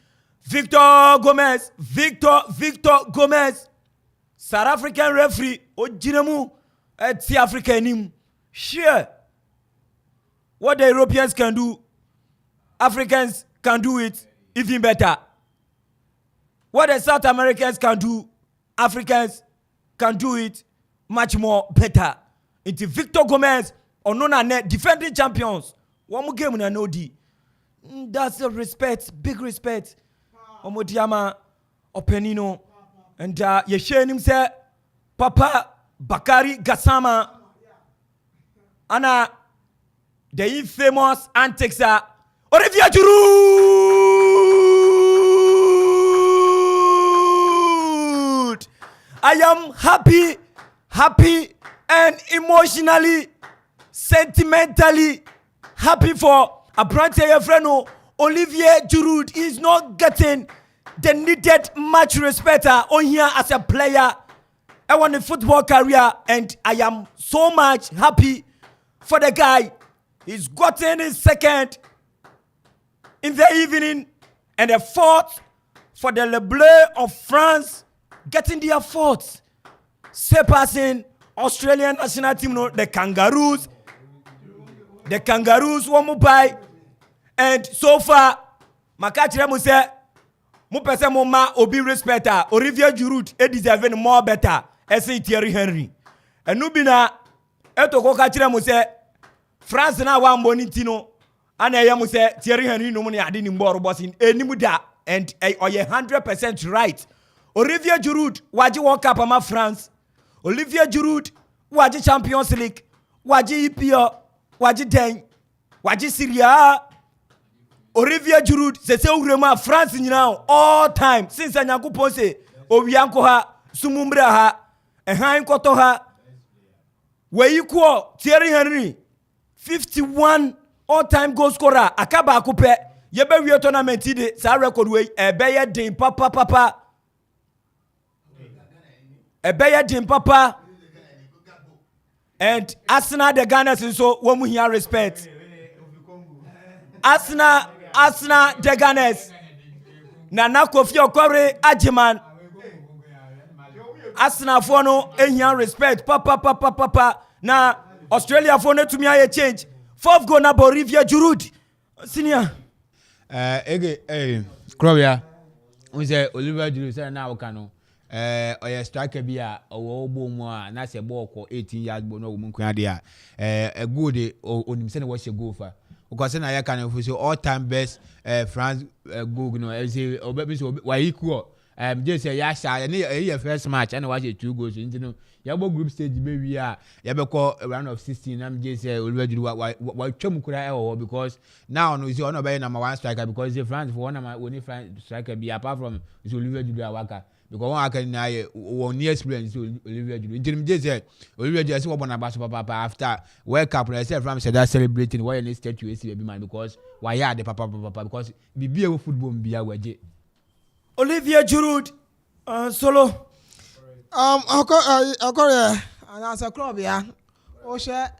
Victor Gomez South African referee ojinemu ti Africa nim share what the Europeans can do Africans can do it even better. What the South Americans can do, Africans can do it much more better. It's Victor Gomez or Nona defending champions. One more game na no di. That's a respect, big respect. Omodiama Openino and ye share him say Papa Bakari Gassama Ana the infamous antics are Olivier Giroud. I am happy and emotionally, sentimentally happy for a brand friend. Olivier Giroud is not getting the needed much respect on here as a player. I want a football career, and I am so much happy for the guy. He's gotten his second in the evening and a fourth for the Le Bleu of France, getting their fourth, surpassing Australian national team, the Kangaroos. The Kangaroos won Mumbai, and so far, Makachira Muse, Mupese Moma Obi respecta, Olivier Giroud, e deserving more better, as Thierry Henry. And Nubina, Etoko Kachira Muse, France na wa Bonitino, and I am say Thierry Henry no money adin in Borobosin, Nimuda, and I 100% right. Olivier Giroud, Waji World Cup ama France, Olivier Giroud, Waji Champions League, Waji EPO, Waji Den, Waji Syria. Olivier Giroud, c'est urema France now all time since anyaku pose owianko ha sumumbra ha ehan koto ha we equal Thierry Henry 51 all time goal scorer akaba akupe yebe wi tournament de sa record we ebeye din papa ebeye din papa and Arsenal the Gunners so wo mu here respect Arsenal the Gunners Nana Kofi Okore Ajiman Arsenal for no ehia respect papa na Australia for no to me a change fourth goal na Olivier Giroud senior Krobia we say Olivier Giroud say na waka oye striker bi a owo ogbo mu a na se ball ko 18 yards bo no wo munku ade a goal de onim se na wo she goal fa because na ya kan of all time best France goal say obebi so wa equal just say ya sha na first match and watch 2 goals into no ya bo group stage be wi a ya be call round of 16 na just say Olivier Giroud wa twam kura because now no is on be number 1 striker because the France for one only France striker be apart from Olivier Giroud waka because one can na one year experience Olivier Giroud into just say Olivier Giroud say what na baso papa after World Cup na say France said that celebrating why any statue is be man because why ya the papa because be football be waje Olivier Giroud solo Okore and as a club ya o share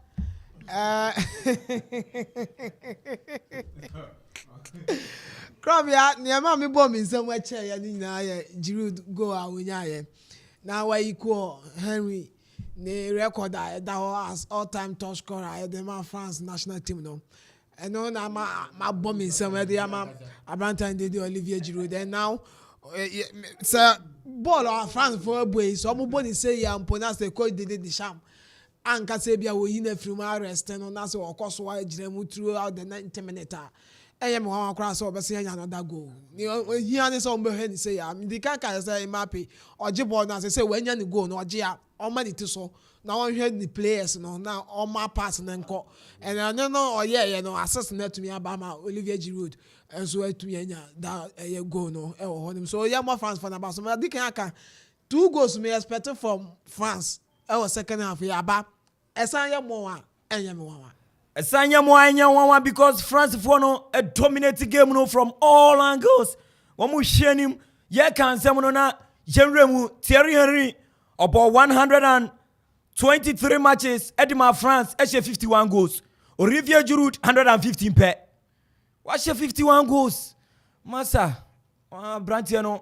club ya niam me bom nsem wa che ya ni na ya Giroud go a wonya ye na wa equal Henry ne record that was all time top scorer the man France national team no and no na ma bom nsem we dey am Abrantan dey Olivier Giroud and now sir ball of France for a boy so mo boni say ya mpona say coach dey the sham anka say bia wo yin afiri ma arrest no na say okoso wa jira mu throughout the 90 minutes eye me wan akra so obese nya another goal ni hia ni so mbe he ni say ya ndi kan say Mbappe oje ball na say we nya ni goal no oje ya o ma ni ti so na won hwe ni players no na o ma pass na nko and no oye no assist na to me abama Olivier Giroud and so to nya that goal no e wo him so yeah more France for na ba so ma di kan aka 2 goals me expect from France e was second half ya ba esan ye mo a enye me wa Sanya Moanya because France for no a dominating game no from all angles. Wamu shenim ye can semono na Jenremu Thierry Henry about 123 matches Edema France eshe 51 goals. Olivier Giroud 115 pe. Washe 51 goals. Masa Brantiano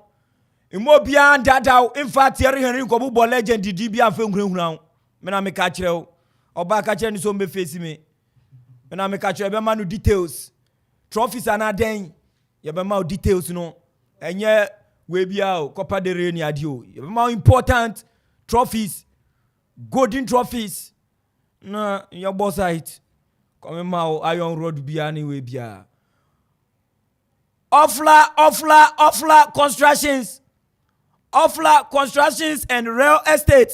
Imobia Dadao in fact Thierry Henry ko bu legend di bia fa nhunhun. Me na me ka kire o. Oba ka kire ni so me face me. And I make a man details. Trophies are not then. You have more details, no. And yeah, we be out. Copa de Rey ni adio. You have more important trophies, golden trophies. No, your boss height. Come ma Iron Road be anyway be. Offla constructions. Offla constructions and real estate.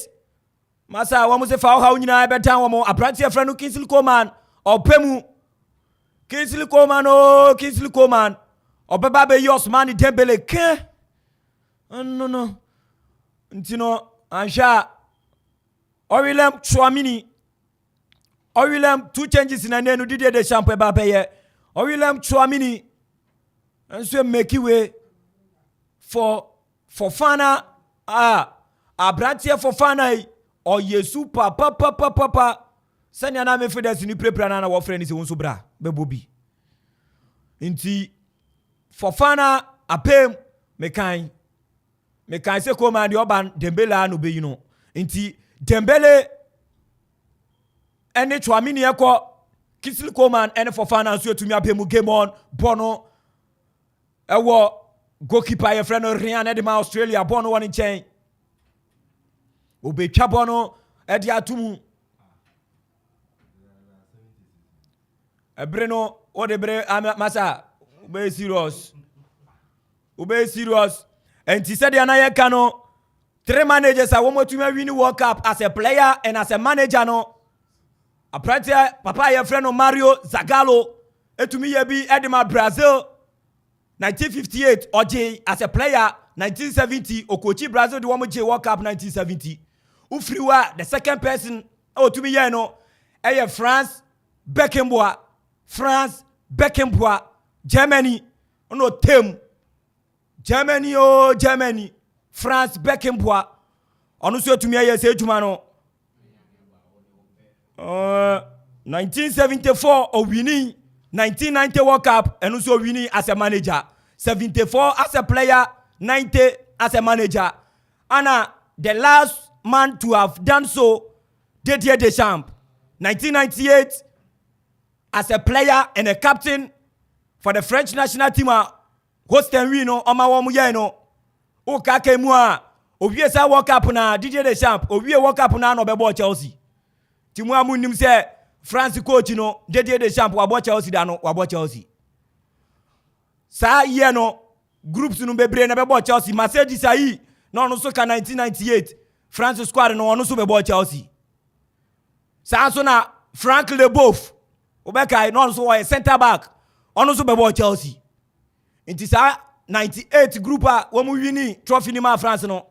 Masa, wa mo se fa how nyina be tan wa mo apprentice friend Kingsley Coman. Opemu Kingsley Coman oh Kingsley Coman obeba be Ousmane Dembele ke no ntino ansha William Chouamini William 2 changes in anu Didier Deschamps eba be ye William Chouamini enso make way for Fofana abrantie Fofana or Yesu papa sanya na me fedes ni prepare na wo frɛ ni se wonso bra bebobi nti Fofana apem mekan se Coman de oban Dembele no be yino nti Dembele ene Chouamini ekɔ Kingsley Coman ene Fofana nso etumi apem game on bono ewo goalkeeper ye frɛ no Ryan Edema Australia bono won nchen obetwa bono edi atumu Breno, what the bre masa ube serious. And he said the anaye kano 3 managers are one to win World Cup as a player and as a manager no. A practice papa your friend Mario Zagallo etumi yebi Edema Brazil 1958 OJ as a player 1970 Okochi Brazil the one J World Cup 1970. Ufriwa the second person to me no France Beckenbauer, Germany, no Tem, Germany, France, Beckenbauer, also to me, I say to Mano. 1974, or winning 1990 World Cup, and also winning as a manager. 74 as a player, 90 as a manager. Anna, the last man to have done so, Didier Deschamps, 1998. As a player and a captain for the French national team, host and win on my one no. O kake mua, owie sa World Cup na Didier Deschamps, owie World Cup na no bebo Chelsea. Timu amu nim se France coach no Didier Deschamps wabo Chelsea da no wabo Chelsea. Sa ye no groups no bebre na bebo Chelsea, Mercedes ayi no no so ka 1998 France squad no no so bebo Chelsea. Sa so na Frank Leboeuf Obeka no so a center back ono so bebo Chelsea inti sa 98 group a wo mu wini trophy ni ma France no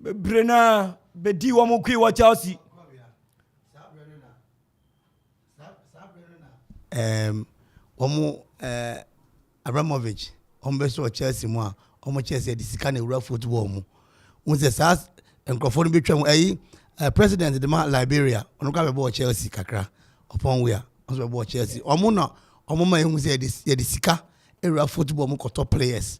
brena be di wo mu kwi wo Chelsea omo Abramovich ombe so Chelsea mu a omo Chelsea di sika na ewura football mu unse sa enkrofo no betwa ayi president de ma Liberia ono ka bebo Chelsea kakra upon where also about Chelsea. Omuna, omuma ehun say the sika area football mu top players.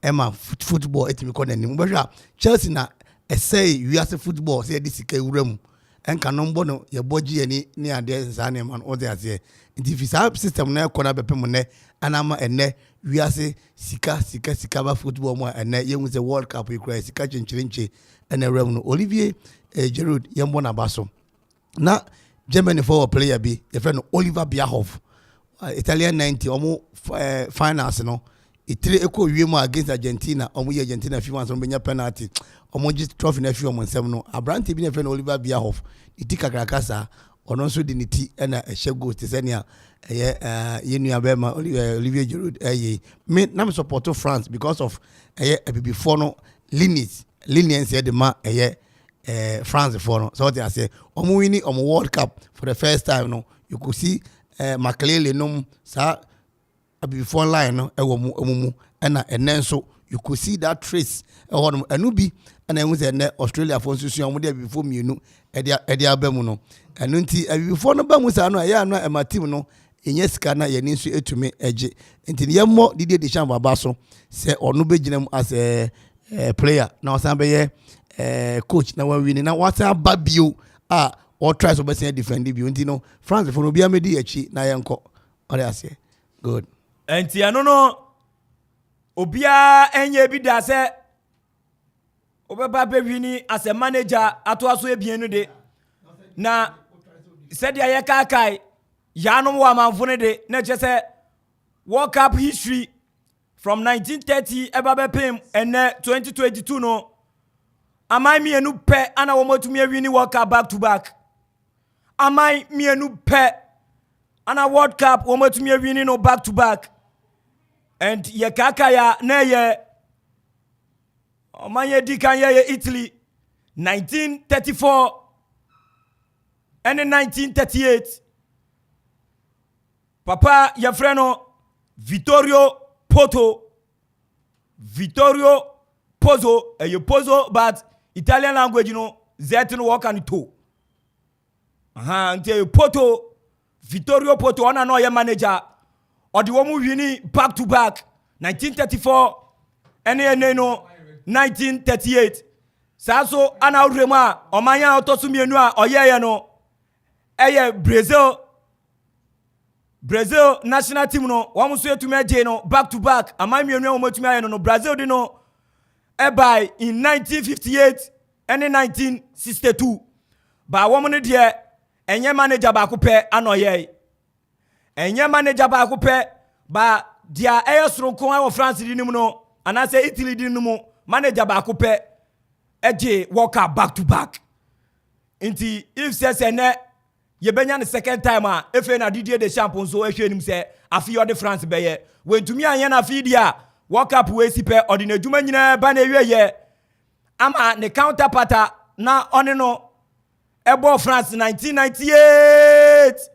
Emma football etimi ko na nim. But Chelsea na say we as football say the sika ewura mu. Enka no mbo no ye boji ni ade sa na man all there say. If this system na ko na bepem ne anama ene we as sika ba football mu ene ye hu say World Cup we cry sika chinchirinche ene rem no Olivier Giroud ye mbo na baso. Na Germany for a player be the friend Oliver Bierhoff, Italian 90 almost finals no. It 3 equal Yuma against Argentina, Argentina few months on Benya penalty, just trophy in a few months 7 no. A brand be a friend Oliver Bierhoff, Itika Krakasa, or also dignity and a share goes to Senia, Olivier Giroud, me nam support of France because of before no leniency the ma France for no. So I say omo winning omo World Cup for the first time no. You could see Makelele no sa before line no ewo and so you could see that trace enu bi and then we say Australia for institution omo there before me no e dia ba mu no enu nti before no ba mu sa no ya no e ma team no enye sika na ye ni nso etumi eje nti ye mo Didier Deschamps baba so say onu be ginam as a player na osan be ye coach na we win na what about you or try to be defend you know France for no be amedi echi na yenko ore ase good enti ano no obia enye bi da se obeba be wini as a manager ato aso ebien no de na said ya kai ya no wa manfo ne de na che se World Cup history from 1930 eba be pem and 2022 no amai mienu pe ana wo matumi awini World Cup back to back amai mienu pe ana World Cup wɔn atumi winning no back to back and yɛ kaka ya na yɛ ɔman yɛ di kan yɛ Italy 1934 and 1938 papa yɛfrɛ no Vittorio Pozzo Pozzo but Italian language zet no work and to nti Vittorio Pozzo ona no ye manager or the one winning back to back 1934 and 1938 saso ana urema omanya otosu mienu a oyeye no eye Brazil national team no wɔn so etumi agye no back to back aman mienu a wɔn etumi ayɛ no Brazil di no by in 1958 and 1962 ba wɔn no deɛ enye manager baako pɛ ana ɔyɛ enye manager baako pɛ ba dia ɛyɛ soronko a wɔ France di nim no anase Italy di nim manager baako pɛ agye World Cup back to back nti if says ene yebenya the second time efe na Didier Deschamps so ehwe nim se afi yode France beye wentumi anya na afi dia World Cup we sipe odi na dwuma nyina ba na ewie ama ne counterpart na one no ebo France 1998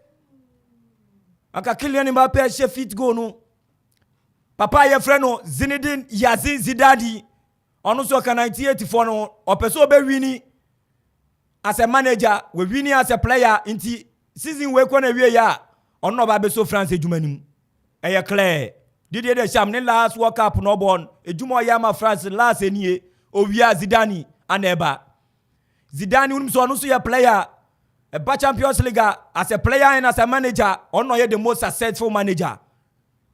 aka Kylian Mbappé she fit go no papa ye frɛ no Zinedine Zidane ono so ka 1984 no opeso be wini as a manager, we winning as a player into season we kwana wie ya ono ba be so France edwumanim eye clear Didier Deschamps ne last World Cup no born edwuma ya ma France last enie owia Zidane aneba Zidane unum so ono so ya player a Champions League as a player and as a manager ono ye the most successful manager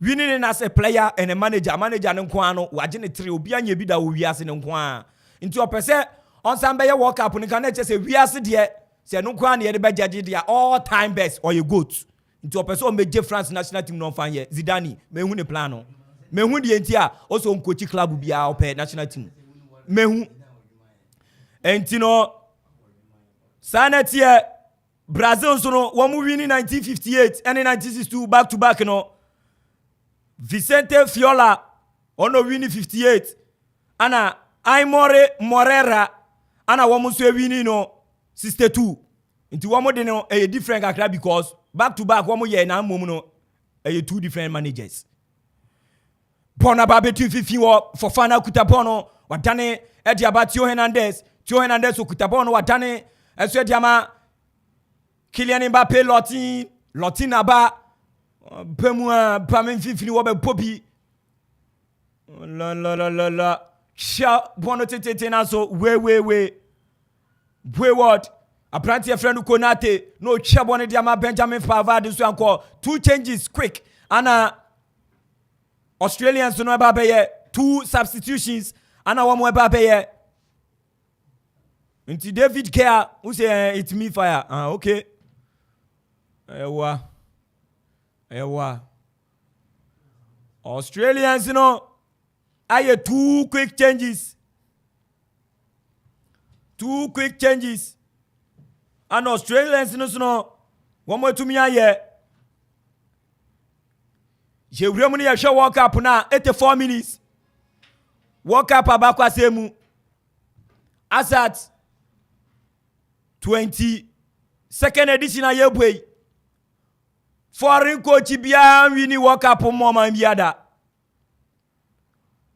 winning as a player and a manager ne nko ano waje ne 3 obi anya bi da owia se ne nko a nti opese on Sunday World Cup ni can just say we are there say no kwa na ye be judge dia all time best or you goat nti opeso meje France national team no fan ye Zidane mehu ne plan no mehu de enti a also on coach club bia opɛ national team mehu enti no sanete Brazil so no wo mu win 1958 and 1962 back to back no Vicente Fiola ono win 58 ana Aimore Morera ana womu so wini no 62 nti womu de no a different kakra because back to back womu ye na mom no two different managers bona babe tu fifi wo for final kutapono wadane edi abatio Hernandez okutapono wadane eso edi ama Kylian Mbappé Lotin aba pemu pamen fifi wo be popi la sha bono tete na so we what apprenti a friend Konate no chabone diama Benjamin Pavard so anko 2 changes quick ana Australians no eba beye 2 substitutions ana wo mo eba beye nti David Kea who say it's me fire okay ewa Australians no aye 2 quick changes and Australians no one more to me aye je wremu ya hwe World Cup na 84 minutes World Cup abakwa semu as at 22nd edition ayebwe foreign coach bia wini World Cup mo man biada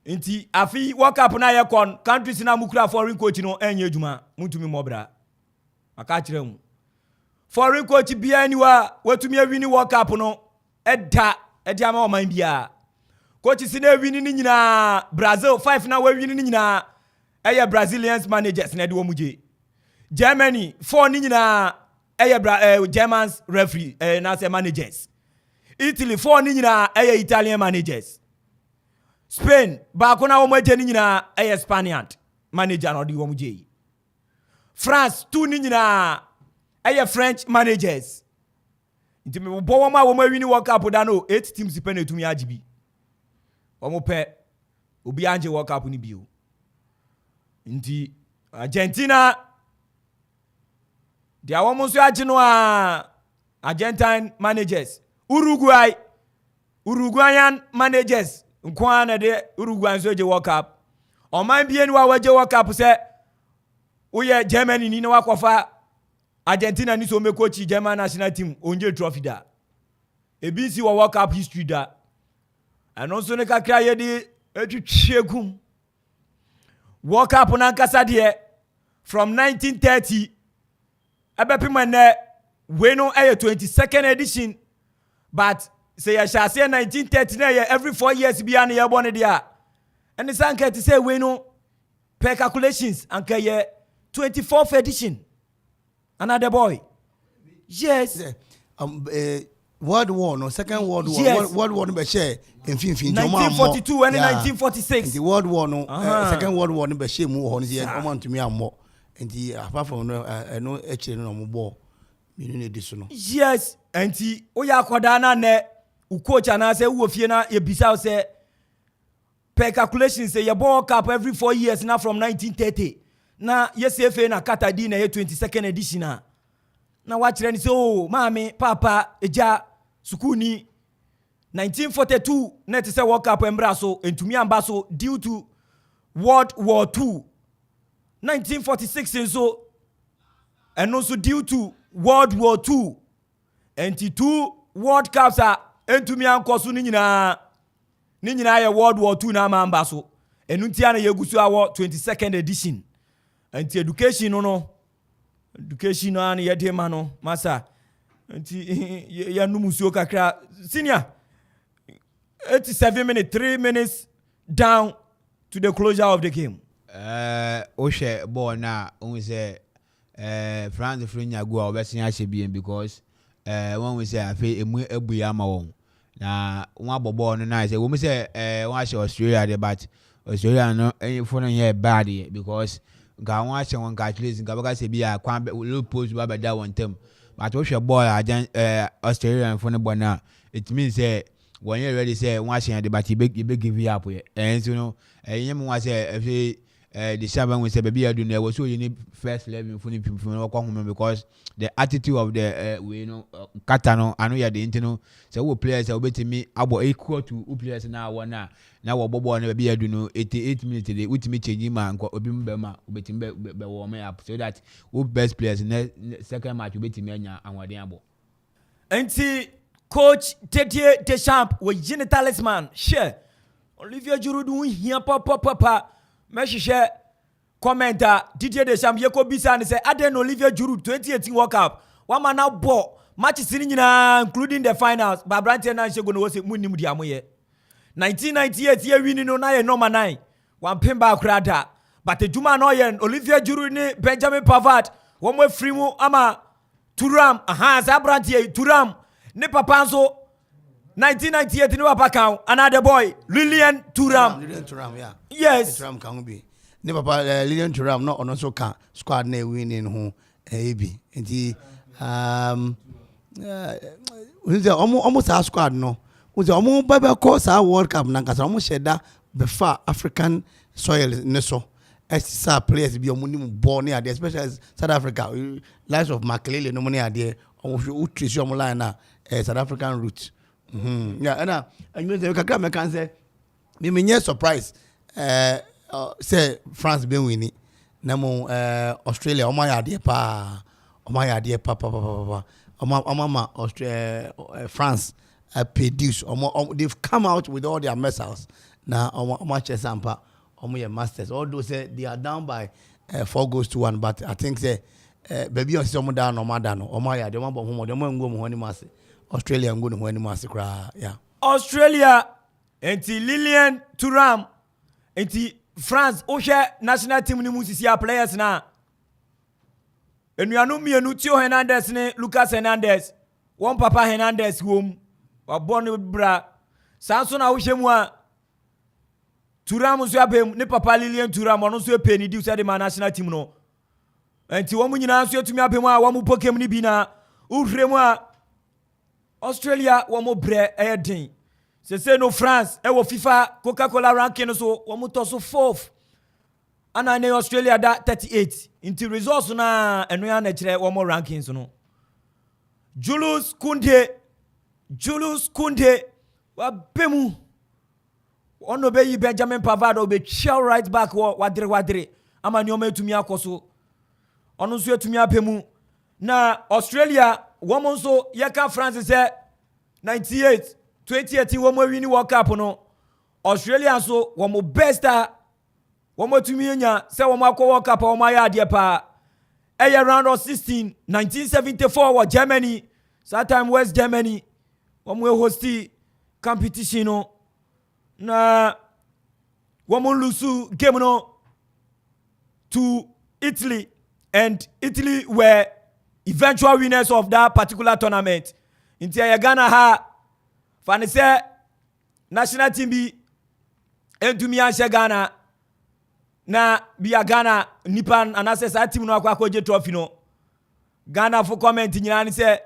nti afi World Cup na ye kon countries na mukura foreign coach no enye adwuma mutumi mobra aka kire mu foreign coach bia niwa watumi awini World Cup no eda ama man bia coach si na wini ni nyina Brazil 5 na wa wini ni nyina eye Brazilians managers na de wo muje Germany 4 ni nyina eye Germans referee na say managers Italy 4 ni nyina eye Italian managers Spain ba ko na wo maje ni nyina eye Spaniard manager no de wo muje France 2 ni nyina eye French managers nti me bo wo ma wo ma wini World Cup da no 8 teams pe na etumi agibi wo mo pe obi anje World Cup ni bio nti Argentina dia wo mo so agi no Argentine managers Uruguayan managers nkwana de Uruguayan so je World Cup oman bie ni wa waje World Cup se uye Germany ni na wakofa Argentina ni so me coach German national team onje trophy da ebi si wa World Cup history da ano so ne kakra ye de etwetwegum World Cup na nkasa de from 1930 abepima ne we no 22nd edition but say ya shall say 1930 na every 4 years bi an ye born there and the sanket say we no per calculations and 24th edition another boy yes World War no second World War yes. World War no be share in 1942 and 1946 the World War no second World War no be share mu ho no say o man to me ammo and apart from no actually no mo ball me no dey so no yes and o ya akoda na ne u coach na say wo fie na ye bisa say per calculation say your ball cup every 4 years now from 1930 na yes FA na Qatar di na 22nd edition na wa kire ni say oh mami papa eja sukuni 1942 na te say World Cup embra so entumi amba so due to World War II 1946 so and also due to World War II and 2 World Cups are entumi ankoso ni nyina ye World War II na mamba so enuntia na yegusu awo 22nd edition anti education no education no na yede ma no masa anti ya numusuo kakra senior 87 minutes 3 minutes down to the closure of the game o she ball na o say France Frenya go obesin a shebien because when we say afi emu ebuya ma won na won abobo no na say we say won a Australia dey but Australia no for no here bad because ga won a won calculate ga baka say bia kwan low post ba da one term but we share ball Australia for no bona it means say when you ready say won a dey but you be give you up and you know yem won say the Shaban we say baby I do there was so you need first 11 funny people because the attitude of the we know Qatar no I know you the internal so we players will be to me about equal to players now one now we bobo na baby I do know 88 minutes today with me change man ko obi mbema obeti be warm up so that we best players in second match obeti me anya anwade abo anti coach Tete Deschamps we Gene talisman share Olivier Giroud do here papa Meshishe commenter Didier Deschamps yeko bisa ni say Aden Olivier Giroud 2018 World Cup one man now ball matches nyina including the finals but Brantin na shego no say munim dia moye 1998 year winning no na ye number 9 one pimba krada but ejuma no ye Olivier Giroud ni Benjamin Pavard one mo free mu ama Thuram za Brantin Thuram ni papa nso 1998 ni papa kan another boy Lilian Thuram yeah yes Thuram kan be ne papa Lilian Thuram no ono so kan squad na winning ho ebi enti we say almost our squad no we say omo baba course our World Cup na kasa omo sheda be far African soil ne so SSR players be omo nim ball ne ade especially South Africa likes of Makelele no money ade omo trace omo line na South African route. Yeah, and you say kakra me can say me nye surprise say France been winning na mo Australia o ma ya de pa Australia France produce they've come out with all their missiles na o chess ampa o ye masters although say they are down by 4-1 but I think say baby on some down no ma down o ma ya de ma bo ho de mo ngo mo ni mase Australia ngo no ni mase kra yeah Australia enti Lilian Thuram enti France o hwe national team ni musisi players na enuanu mienu Theo Hernandez ne Lucas Hernandez one papa Hernandez home wa born bra sanso na wo hwe mu a Thuram so abem ne papa Lilian Thuram ono so epeni di so de national team no enti wo mu nyina so etumi abem a wo mu pokem ni bi na uhre mu a Australia wo mo bre edin se no France wo FIFA Coca-Cola ranking so wo mo to so 4th ana ne Australia da 38 into results na eno ya na kire wo mo rankings no Julius Kounde Julius Kunde wa bemu ono be yi Benjamin Pavard o be chill right back wadre ama ni o metumi akoso ono so etumi apemu na Australia womo nso yeka France say 98 2018 womo win World Cup no Australia so womo best womo tumi enya say womo akọ World Cup womo aya ade pa round of 16 1974 wa Germany that time West Germany womo hosti competition no na womo lose game no to Italy, and Italy were eventual winners of that particular tournament. Inti ya Ghana ha fani se national team bi entumi anse Ghana na biya Ghana nipan anase sa team no akwa koje trophy no Ghana for comment nyina ni se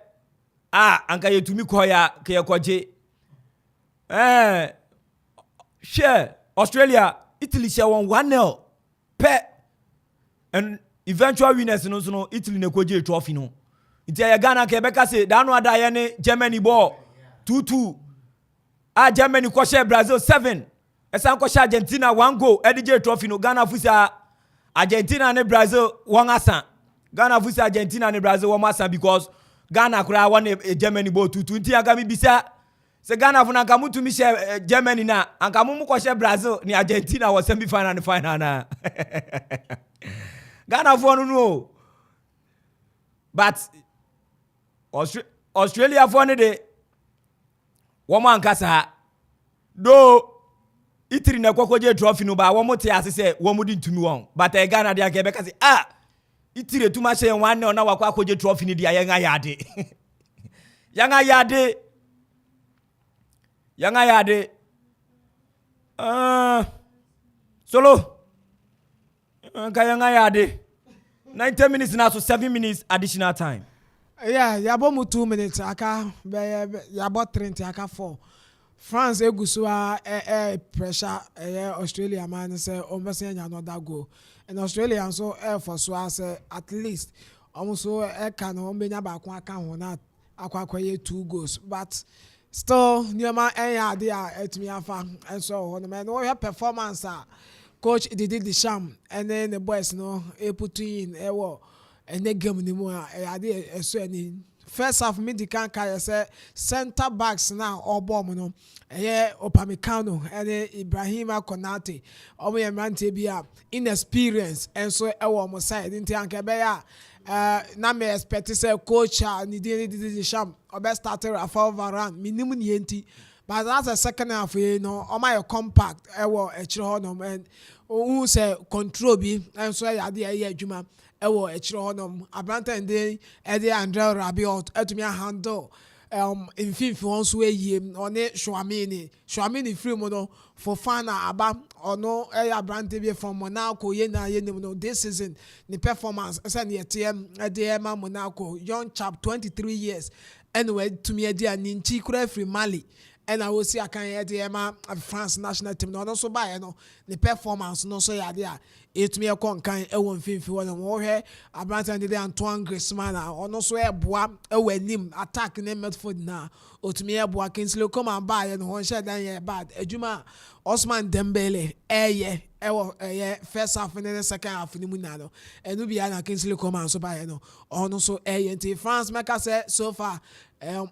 anka yetumi koya ke koje share Australia Italy share 1-0 pe and eventual winners no Italy ne koje trophy no inti ya Ghana ke beka se da no ada ye ne Germany ball 2-2 Germany ko share Brazil 7 esan ko share Argentina 1 goal edije trophy no Ghana fusa Argentina ne Brazil 1 asan Ghana fusa Argentina ne Brazil 1 asan because Ghana kura won Germany ball 2-2 inti anga mi bisa se Ghana funa nka mutumi share Germany na anka mu ko share Brazil ni Argentina was semi final and final na Ghana for no but Australia for ne de woman kasa do Italy na kwakoje trophy no ba womo te ase se womo di ntumi won but Ghana de aka be kase Italy tuma she wan na na kwakoje trophy ni dia yanga yade yanga yade solo yanga yade 90 minutes now so 7 minutes additional time. Yeah, yabo mu 2 minutes aka yabo 30 aka 4. France egusua pressure Australia man say almost another goal. And Australia so for so say at least almost can ombenya ba kwa aka ho na akwakoye 2 goals but still nyama ade etumi afa so ho no man no performance coach Didier Deschamps and then the boys no put in and the game anymore so any first half mid can carry say center backs now or bomb no Upamecano and Ibrahima Konate Omiyamante bia inexperience and so mo side into anke beya na me expect say coach Didier Deschamps obe starter Rafael Varane minimum yenti but that's the second half my compact and who say control bi and so ya dey adwuma honom abranta and dey Andre Rabiot etumi handle in FIFA once we on Chouameni free mo for Fana aba ono abranta bi from Monaco no this season the performance say the TM Monaco young chap 23 years anyway to me dia ninchi kura free Mali and I will see I can hear France national team no so by the performance no so ya there it me kon kan e won finfi won mo hwe Abranta de Antoine Griezmann ono so e boa e wanim attack na midfield na otumi e boa Kingsley Coman ba ye no ho hye dan ye bad adwuma Ousmane Dembele first half and then the second half ni mu na no enu bia na Kingsley Coman so ba ye no ono so nti France make say so far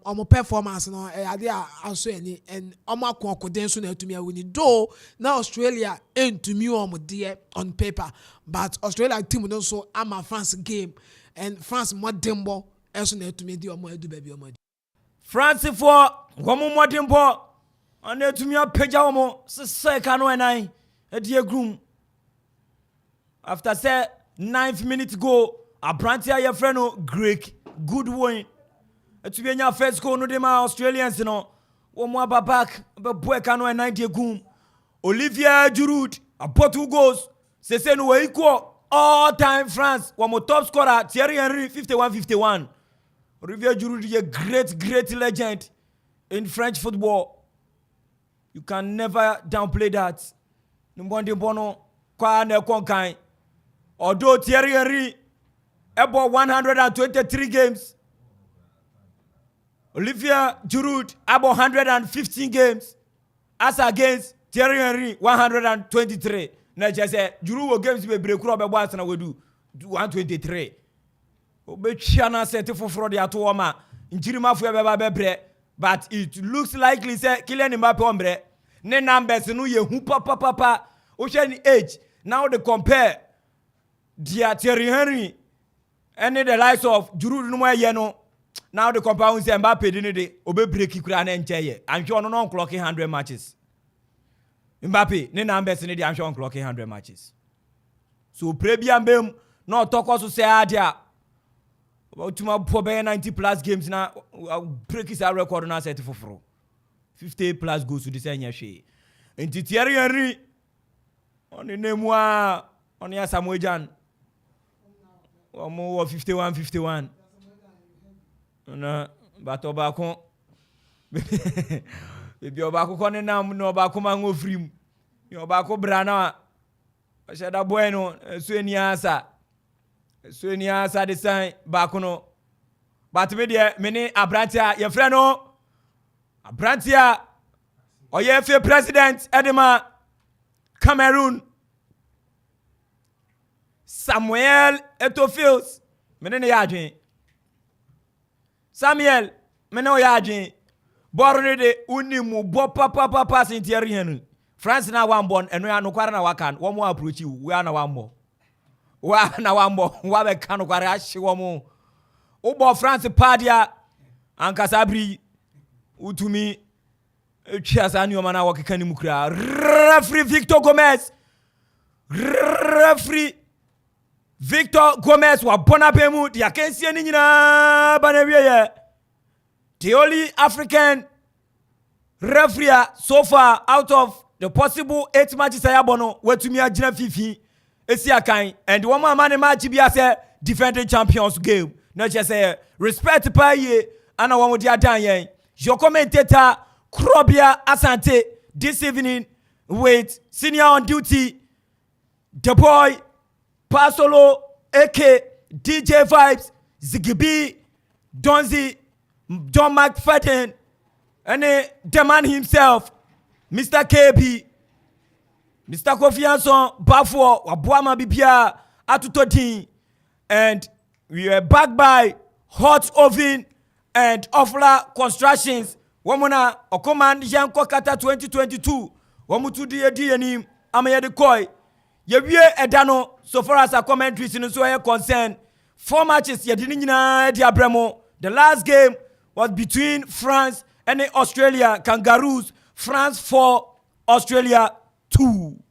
omo performance no ade aso ani and omo akokoden so na atumi awini do na Australia entumi omo de on paper but Australia team no so ama France game and France modembo eso na atumi de omo adu ba bi omo France for womo modembo ana atumi apagya omo se ka no enan edie group after say 9th minute go Abrantia your friend no Greek good win to be your first goal no dem Australians no wo mo aba back be boy ka no 90 gum Olivier Giroud about 2 goals say no equal all time France one more top scorer Thierry Henry 51 Olivier Giroud is a great legend in French football. You can never downplay that. Numbonde bono kwa na konkan although Thierry Henry about 123 games Olivier Giroud about 115 games as against Thierry Henry 123. Na just say Giroud will games be break up be once na we do 123. Obetwa na set for fraud ya to ma njirima fo be ba bebre, but it looks likely say Kylian Mbappe ombre ne numbers no ye hu papa o hwe ni age now they compare dia Thierry Henry and the likes of Giroud no more ye no. Now the compound say Mbappe didn't they obey break kura na nche I'm sure no clocking 100 matches. Mbappe ne numbers ne dey I'm sure clocking 100 matches. So prebiam bem no talk also say adia about to my 90 plus games na break his record na set for 50 plus goals to the same year. And Thierry Henry on the name wa on ya Samuel Jan omo 51 na but obako bebi obako ko ne nam no obako ma ngofrim ni obako bra na o sheda boy no so eni asa de sign bako no but me de me ne abrantia ye frɛ no abrantia oye fe president edema Cameroon Samuel Eto'o me ne ya adwen Samuel, me no ya adwen. Borne de unimu bo papa sin Thierry Henry. France na one born eno ya no kware na wakan. Wo mo approach you, we na one more. Wa na one more. Wa be kan kware ahye wo mo. Wo bo France padia ankasabri utumi etwa sa ni o mana wo keka ni mu kra. Referee Victor Gomez wa bonapemu dia kensie ni nyina banawiye. The only African referee so far out of the possible 8 matches ayabono wetumi agina fifi esiakan and one man match bi ase defending champions game. No just say respect pa ye ana one dia dan yen. Your commentator Krobia Asante this evening with senior on duty the boy Pasolo, AK, DJ Vibes, Ziggy, Donzi, John McFadden, and the man himself, Mr. KB, Mr. Kofi Anson, Bafo, Wabuama Bibia, Atutodin, and we are backed by Hot Oven and Ofla Constructions. Womana, Okoman, Yanko Qatar 2022, Womutu DNim, Amayade Koi. Yewie edano so far as our commentaries in so concerned 4 matches ye didn't diabremo. The last game was between France and Australia Kangaroos. France 4, Australia 2.